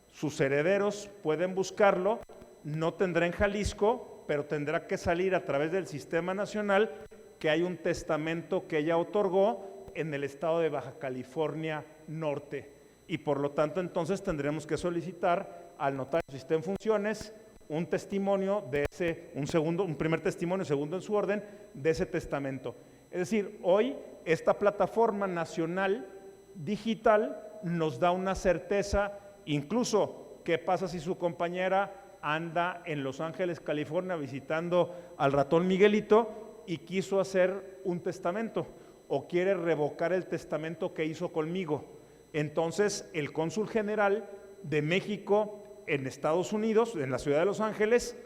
sus herederos pueden buscarlo, no tendrá en Jalisco, pero tendrá que salir a través del Sistema Nacional que hay un testamento que ella otorgó en el estado de Baja California Norte. Y por lo tanto, entonces tendremos que solicitar al notario, si está en funciones, un testimonio de ese, un primer testimonio, segundo en su orden, de ese testamento. Es decir, hoy esta plataforma nacional digital nos da una certeza, incluso, ¿qué pasa si su compañera anda en Los Ángeles, California, visitando al ratón Miguelito y quiso hacer un testamento o quiere revocar el testamento que hizo conmigo? Entonces, el cónsul general de México en Estados Unidos, en la ciudad de Los Ángeles,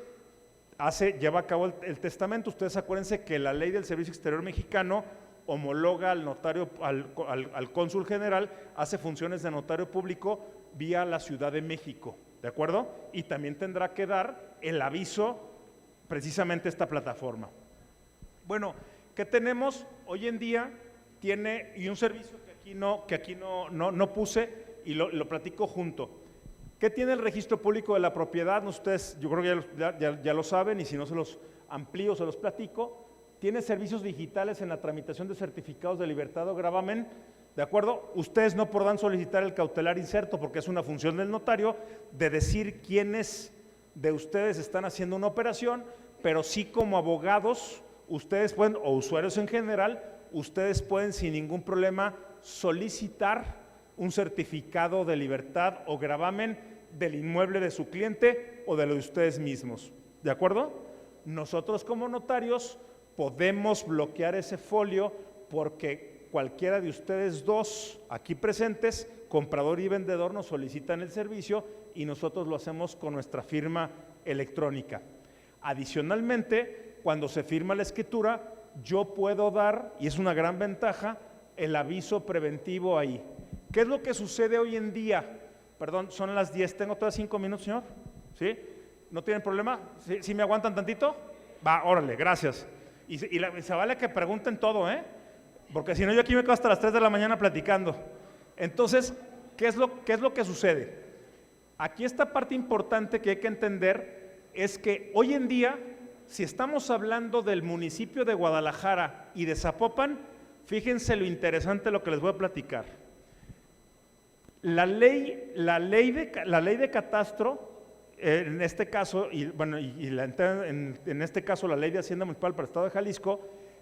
lleva a cabo el testamento. Ustedes acuérdense que la ley del Servicio Exterior mexicano homologa al notario, al cónsul general, hace funciones de notario público vía la Ciudad de México, ¿de acuerdo? Y también tendrá que dar el aviso precisamente esta plataforma. Bueno, ¿qué tenemos? Hoy en día tiene, y un servicio que aquí no puse y lo platico junto. ¿Qué tiene el Registro Público de la Propiedad? Ustedes, yo creo que ya lo saben, y si no se los amplío, se los platico. Tiene servicios digitales en la tramitación de certificados de libertad o gravamen, ¿de acuerdo? Ustedes no podrán solicitar el cautelar incerto porque es una función del notario de decir quiénes de ustedes están haciendo una operación, pero sí como abogados, ustedes pueden, o usuarios en general, ustedes pueden sin ningún problema solicitar un certificado de libertad o gravamen del inmueble de su cliente o de lo de ustedes mismos, ¿de acuerdo? Nosotros como notarios podemos bloquear ese folio porque cualquiera de ustedes dos aquí presentes, comprador y vendedor, nos solicitan el servicio y nosotros lo hacemos con nuestra firma electrónica. Adicionalmente, cuando se firma la escritura, yo puedo dar, y es una gran ventaja, el aviso preventivo ahí. ¿Qué es lo que sucede hoy en día? Perdón, son las 10, ¿tengo todavía 5 minutos, señor? ¿Sí? ¿No tienen problema? ¿Sí me aguantan tantito? Va, órale, gracias. Y se vale que pregunten todo, porque si no yo aquí me quedo hasta las 3 de la mañana platicando. Entonces, ¿qué es lo que sucede? Aquí esta parte importante que hay que entender es que hoy en día, si estamos hablando del municipio de Guadalajara y de Zapopan, fíjense lo interesante lo que les voy a platicar. La ley de catastro, en este caso, en este caso la ley de Hacienda Municipal para el Estado de Jalisco,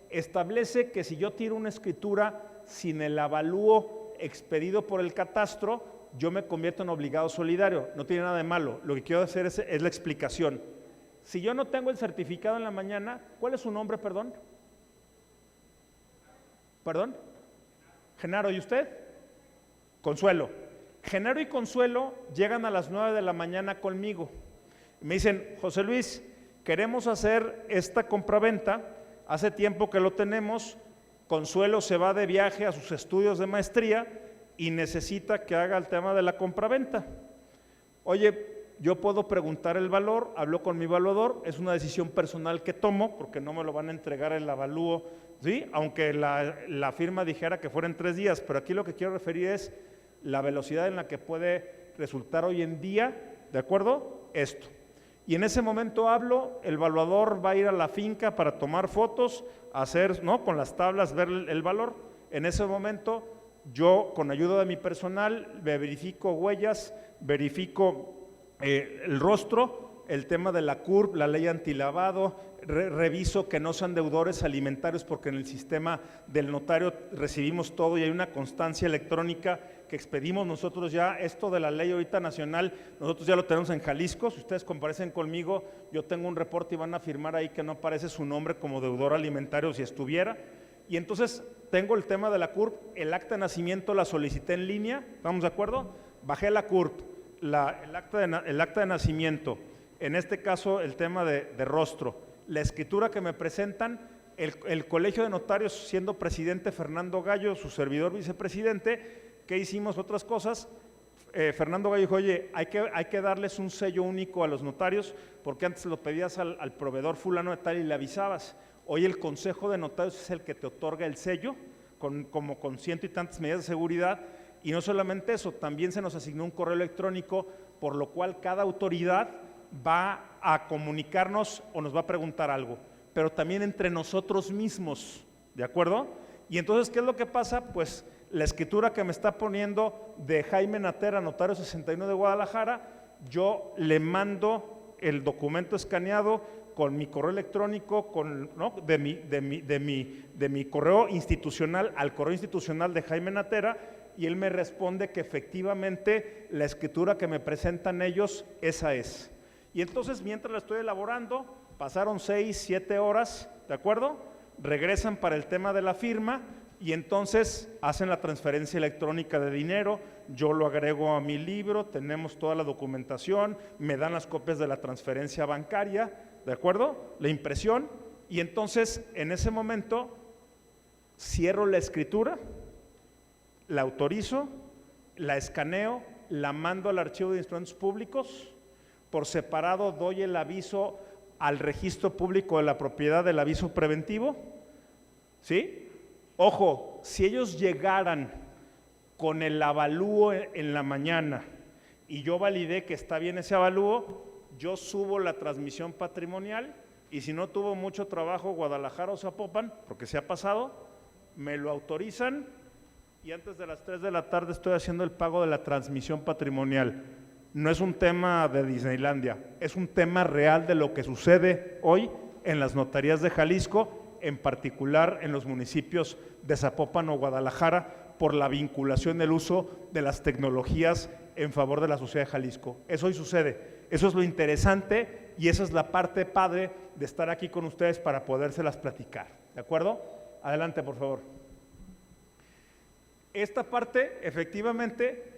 establece que si yo tiro una escritura sin el avalúo expedido por el catastro, yo me convierto en obligado solidario. No tiene nada de malo. Lo que quiero hacer es la explicación. Si yo no tengo el certificado en la mañana, ¿cuál es su nombre, perdón? ¿Perdón? Genaro, ¿y usted? Consuelo. Genaro y Consuelo llegan a las 9 de la mañana conmigo. Me dicen, José Luis, queremos hacer esta compraventa, hace tiempo que lo tenemos, Consuelo se va de viaje a sus estudios de maestría y necesita que haga el tema de la compraventa. Oye, yo puedo preguntar el valor, hablo con mi evaluador, es una decisión personal que tomo porque no me lo van a entregar el avalúo, ¿sí? Aunque la firma dijera que fueran 3 días, pero aquí lo que quiero referir es la velocidad en la que puede resultar hoy en día, ¿de acuerdo? Esto. Y en ese momento hablo, el evaluador va a ir a la finca para tomar fotos, hacer, ¿no? Con las tablas, ver el valor. En ese momento, yo, con ayuda de mi personal, verifico huellas, verifico el rostro, el tema de la CURP, la ley antilavado, reviso que no sean deudores alimentarios porque en el sistema del notario recibimos todo y hay una constancia electrónica que expedimos nosotros ya. Esto de la ley ahorita nacional, nosotros ya lo tenemos en Jalisco. Si ustedes comparecen conmigo, yo tengo un reporte y van a firmar ahí que no aparece su nombre como deudor alimentario si estuviera. Y entonces tengo el tema de la CURP, el acta de nacimiento la solicité en línea, ¿estamos de acuerdo? Bajé la CURP, el acta de nacimiento, en este caso el tema de rostro, la escritura que me presentan, el Colegio de Notarios, siendo presidente Fernando Gallo, su servidor vicepresidente, ¿qué hicimos? Otras cosas. Fernando Gallo dijo, oye, hay que darles un sello único a los notarios, porque antes lo pedías al proveedor fulano de tal y le avisabas. Hoy el Consejo de Notarios es el que te otorga el sello, como con ciento y tantas medidas de seguridad, y no solamente eso, también se nos asignó un correo electrónico, por lo cual cada autoridad va a comunicarnos o nos va a preguntar algo, pero también entre nosotros mismos, ¿de acuerdo? Y entonces, ¿qué es lo que pasa? Pues la escritura que me está poniendo de Jaime Natera, notario 61 de Guadalajara, yo le mando el documento escaneado con mi correo electrónico, ¿no? de mi correo institucional al correo institucional de Jaime Natera, y él me responde que efectivamente la escritura que me presentan ellos, esa es. Y entonces, mientras la estoy elaborando, pasaron 6, 7 horas, ¿de acuerdo? Regresan para el tema de la firma y entonces hacen la transferencia electrónica de dinero, yo lo agrego a mi libro, tenemos toda la documentación, me dan las copias de la transferencia bancaria, ¿de acuerdo? La impresión, y entonces en ese momento cierro la escritura, la autorizo, la escaneo, la mando al archivo de instrumentos públicos, por separado doy el aviso al registro público de la propiedad del aviso preventivo, ¿sí? Ojo, si ellos llegaran con el avalúo en la mañana y yo validé que está bien ese avalúo, yo subo la transmisión patrimonial y si no tuvo mucho trabajo Guadalajara o Zapopan, porque se ha pasado, me lo autorizan y antes de las 3 de la tarde estoy haciendo el pago de la transmisión patrimonial. No es un tema de Disneylandia, es un tema real de lo que sucede hoy en las notarías de Jalisco, en particular en los municipios de Zapopan o Guadalajara, por la vinculación del uso de las tecnologías en favor de la sociedad de Jalisco. Eso hoy sucede, eso es lo interesante y esa es la parte padre de estar aquí con ustedes para podérselas platicar, ¿de acuerdo? Adelante, por favor. Esta parte, efectivamente,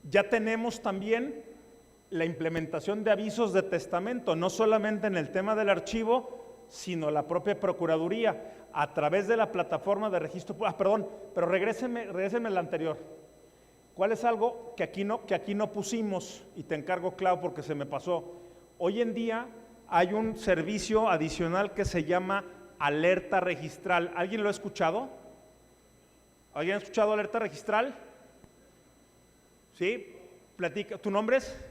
ya tenemos también la implementación de avisos de testamento, no solamente en el tema del archivo, sino la propia Procuraduría, a través de la plataforma de registro. Perdón, pero regrésenme al anterior. ¿Cuál es algo que aquí no pusimos? Y te encargo, Clau, porque se me pasó. Hoy en día hay un servicio adicional que se llama alerta registral. ¿Alguien lo ha escuchado? ¿Alguien ha escuchado alerta registral? ¿Sí? Platica. ¿Tu nombre es?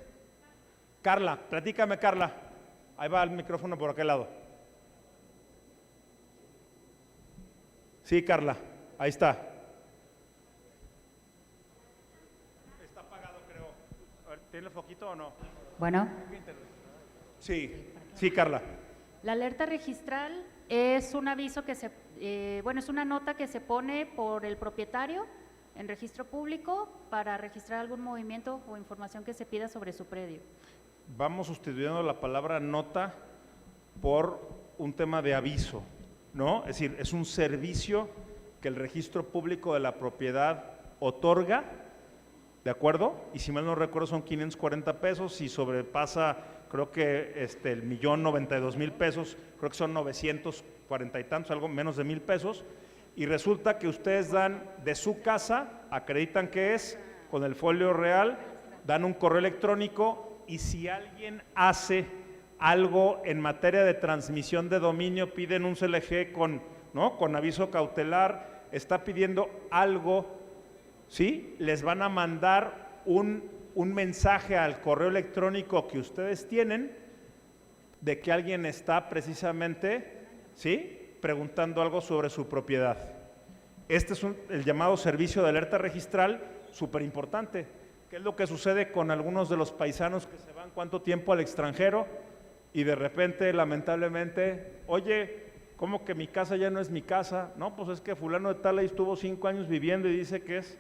Carla. Platícame, Carla. Ahí va el micrófono por aquel lado. Sí, Carla. Ahí está. Está apagado, creo. A ver, ¿tiene el foquito o no? Bueno. Sí, Carla. La alerta registral es un aviso que es una nota que se pone por el propietario en registro público para registrar algún movimiento o información que se pida sobre su predio. Vamos sustituyendo la palabra nota por un tema de aviso, ¿no? Es decir, es un servicio que el registro público de la propiedad otorga, ¿de acuerdo? Y si mal no recuerdo son 540 pesos, si sobrepasa creo que el 1.092.000 pesos, creo que son 940 y tantos, algo menos de 1,000 pesos, y resulta que ustedes dan de su casa, acreditan que es, con el folio real, dan un correo electrónico y si alguien hace algo en materia de transmisión de dominio, piden un CLG con aviso cautelar, está pidiendo algo, ¿sí? Les van a mandar un mensaje al correo electrónico que ustedes tienen de que alguien está precisamente, ¿sí?, preguntando algo sobre su propiedad. Este es el llamado servicio de alerta registral, súper importante. ¿Qué es lo que sucede con algunos de los paisanos que se van cuánto tiempo al extranjero? y de repente, lamentablemente, oye, ¿cómo que mi casa ya no es mi casa? No, pues es que fulano de tal ahí estuvo 5 años viviendo y dice que es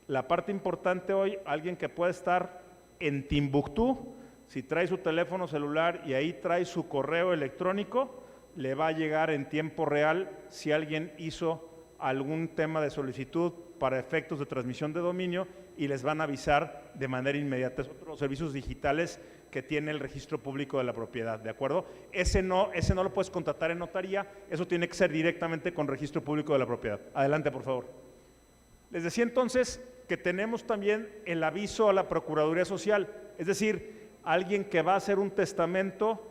la parte importante hoy, alguien que puede estar en Timbuktu, si trae su teléfono celular y ahí trae su correo electrónico, le va a llegar en tiempo real si alguien hizo algún tema de solicitud para efectos de transmisión de dominio y les van a avisar de manera inmediata. Es otro de los servicios digitales que tiene el registro público de la propiedad, ¿de acuerdo? Ese no lo puedes contratar en notaría, eso tiene que ser directamente con registro público de la propiedad. Adelante, por favor. Les decía entonces que tenemos también el aviso a la Procuraduría Social, es decir, alguien que va a hacer un testamento,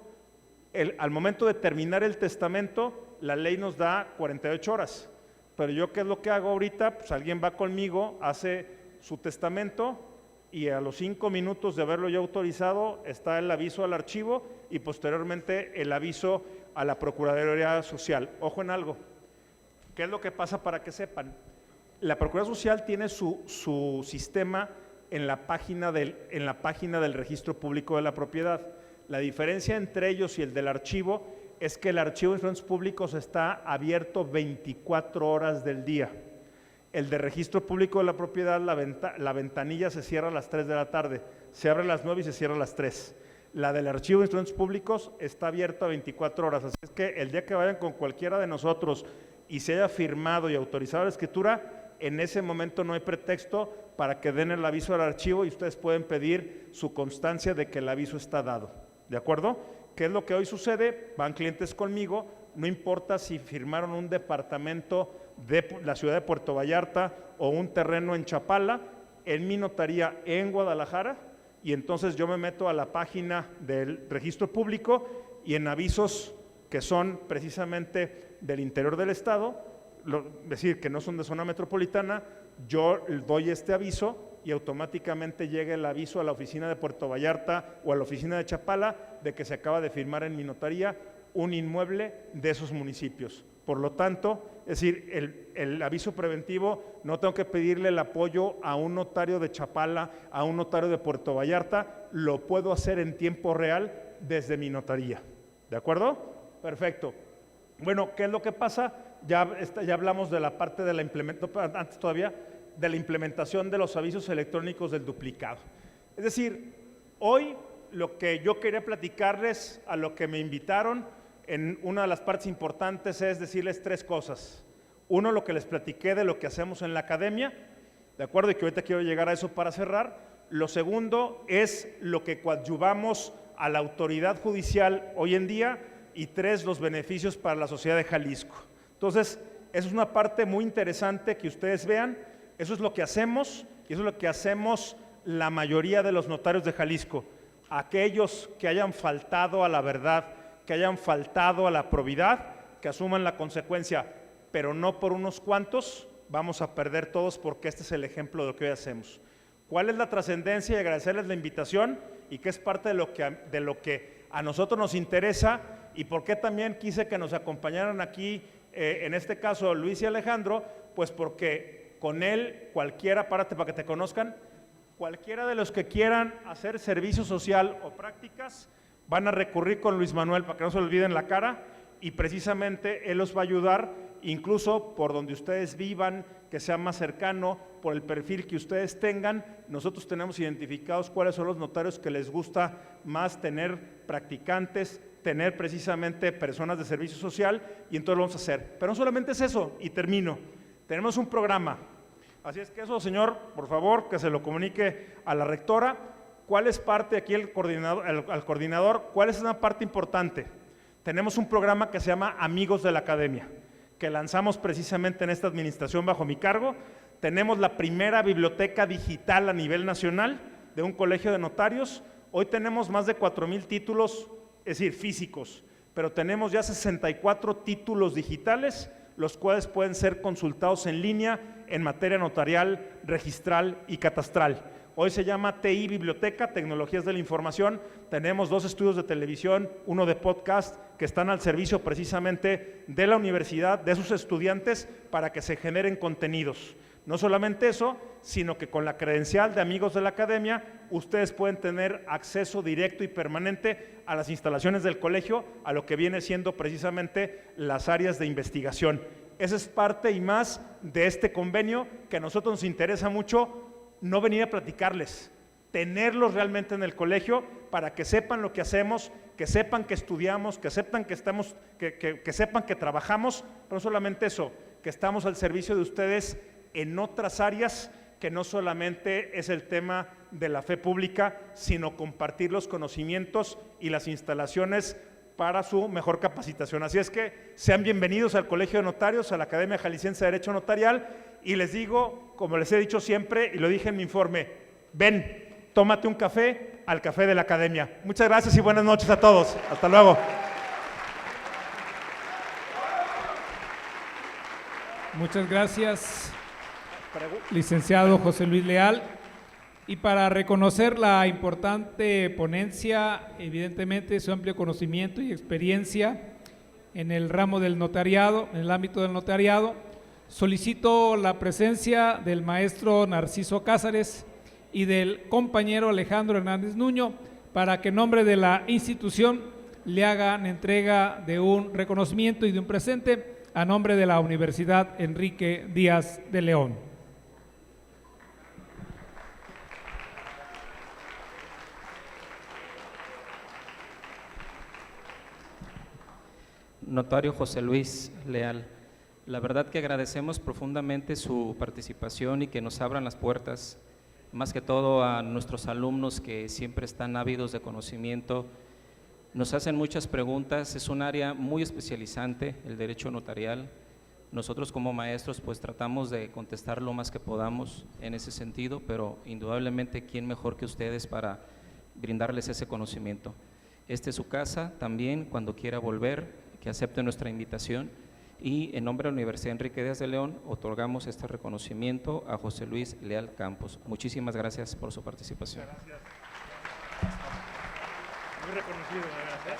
al momento de terminar el testamento, la ley nos da 48 horas, pero yo ¿qué es lo que hago ahorita? Pues alguien va conmigo, hace su testamento y a los 5 minutos de haberlo ya autorizado está el aviso al archivo y posteriormente el aviso a la Procuraduría Social. Ojo en algo, ¿qué es lo que pasa para que sepan? La Procuraduría Social tiene su sistema en la página del Registro Público de la Propiedad. La diferencia entre ellos y el del archivo es que el archivo de instrumentos públicos está abierto 24 horas del día. El de Registro Público de la Propiedad, la ventanilla se cierra a las 3 de la tarde, se abre a las 9 y se cierra a las 3. La del archivo de instrumentos públicos está abierta 24 horas, así es que el día que vayan con cualquiera de nosotros y se haya firmado y autorizado la escritura, en ese momento no hay pretexto para que den el aviso al archivo y ustedes pueden pedir su constancia de que el aviso está dado, ¿de acuerdo? ¿Qué es lo que hoy sucede? Van clientes conmigo, no importa si firmaron un departamento de la ciudad de Puerto Vallarta o un terreno en Chapala, en mi notaría en Guadalajara, y entonces yo me meto a la página del registro público y en avisos que son precisamente del interior del estado, es decir, que no son de zona metropolitana, yo doy este aviso y automáticamente llega el aviso a la oficina de Puerto Vallarta o a la oficina de Chapala de que se acaba de firmar en mi notaría un inmueble de esos municipios. Por lo tanto, es decir, el aviso preventivo no tengo que pedirle el apoyo a un notario de Chapala, a un notario de Puerto Vallarta, lo puedo hacer en tiempo real desde mi notaría. ¿De acuerdo? Perfecto. Bueno, ¿qué es lo que pasa? Ya hablamos de la parte de la implementación, antes todavía, de la implementación de los avisos electrónicos del duplicado. Es decir, hoy lo que yo quería platicarles, a lo que me invitaron, en una de las partes importantes es decirles 3 cosas. Uno, lo que les platiqué de lo que hacemos en la academia, ¿de acuerdo? Y que ahorita quiero llegar a eso para cerrar. Lo segundo es lo que coadyuvamos a la autoridad judicial hoy en día. Y 3, los beneficios para la sociedad de Jalisco. Entonces, eso es una parte muy interesante que ustedes vean, eso es lo que hacemos y eso es lo que hacemos la mayoría de los notarios de Jalisco. Aquellos que hayan faltado a la verdad, que hayan faltado a la probidad, que asuman la consecuencia, pero no por unos cuantos, vamos a perder todos porque este es el ejemplo de lo que hoy hacemos. ¿Cuál es la trascendencia? Y agradecerles la invitación y que es parte de lo que a nosotros nos interesa y por qué también quise que nos acompañaran aquí, en este caso Luis y Alejandro, pues porque con él cualquiera, párate para que te conozcan, cualquiera de los que quieran hacer servicio social o prácticas van a recurrir con Luis Manuel para que no se olviden la cara y precisamente él los va a ayudar, incluso por donde ustedes vivan, que sea más cercano, por el perfil que ustedes tengan. Nosotros tenemos identificados cuáles son los notarios que les gusta más tener practicantes, tener precisamente personas de servicio social y entonces lo vamos a hacer. Pero no solamente es eso, y termino, tenemos un programa, así es que eso, señor, por favor, que se lo comunique a la rectora. ¿Cuál es parte aquí al coordinador? ¿Cuál es una parte importante? Tenemos un programa que se llama Amigos de la Academia, que lanzamos precisamente en esta administración bajo mi cargo. Tenemos la primera biblioteca digital a nivel nacional de un colegio de notarios. Hoy tenemos más de 4,000 títulos, es decir, físicos, pero tenemos ya 64 títulos digitales, los cuales pueden ser consultados en línea en materia notarial, registral y catastral. Hoy se llama TI Biblioteca, Tecnologías de la Información. Tenemos 2 estudios de televisión, uno de podcast, que están al servicio precisamente de la universidad, de sus estudiantes, para que se generen contenidos. No solamente eso, sino que con la credencial de amigos de la academia, ustedes pueden tener acceso directo y permanente a las instalaciones del colegio, a lo que viene siendo precisamente las áreas de investigación. Esa es parte y más de este convenio que a nosotros nos interesa mucho no venir a platicarles, tenerlos realmente en el colegio para que sepan lo que hacemos, que sepan que estudiamos, que sepan que sepan que trabajamos, pero no solamente eso, que estamos al servicio de ustedes en otras áreas que no solamente es el tema de la fe pública, sino compartir los conocimientos y las instalaciones para su mejor capacitación. Así es que sean bienvenidos al Colegio de Notarios, a la Academia Jalisciense de Derecho Notarial, y les digo, como les he dicho siempre y lo dije en mi informe, ven, tómate un café al café de la Academia. Muchas gracias y buenas noches a todos. Hasta luego. Muchas gracias, licenciado José Luis Leal. Y para reconocer la importante ponencia, evidentemente su amplio conocimiento y experiencia en el ramo del notariado, en el ámbito del notariado, solicito la presencia del maestro Narciso Cázares y del compañero Alejandro Hernández Nuño para que en nombre de la institución le hagan entrega de un reconocimiento y de un presente a nombre de la Universidad Enrique Díaz de León. Notario José Luis Leal, la verdad que agradecemos profundamente su participación y que nos abran las puertas, más que todo a nuestros alumnos que siempre están ávidos de conocimiento, nos hacen muchas preguntas, es un área muy especializante, el derecho notarial. Nosotros como maestros pues tratamos de contestar lo más que podamos en ese sentido, pero indudablemente quién mejor que ustedes para brindarles ese conocimiento. Esta es su casa también, cuando quiera volver, que acepte nuestra invitación, y en nombre de la Universidad Enrique Díaz de León otorgamos este reconocimiento a José Luis Leal Campos. Muchísimas gracias por su participación. Gracias. Muy reconocido,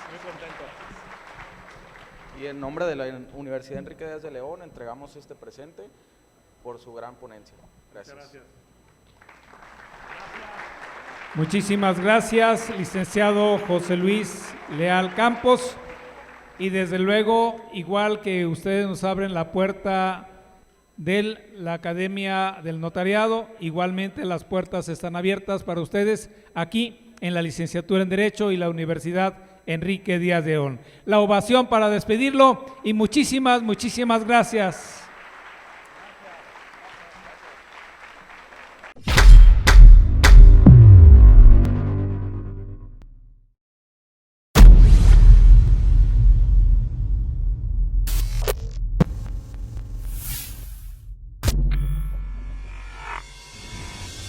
muy contento. Y en nombre de la Universidad Enrique Díaz de León entregamos este presente por su gran ponencia. Gracias. Gracias. Muchísimas gracias, licenciado José Luis Leal Campos. Y desde luego, igual que ustedes nos abren la puerta de la Academia del Notariado, igualmente las puertas están abiertas para ustedes aquí en la licenciatura en Derecho y la Universidad Enrique Díaz de León. La ovación para despedirlo y muchísimas gracias.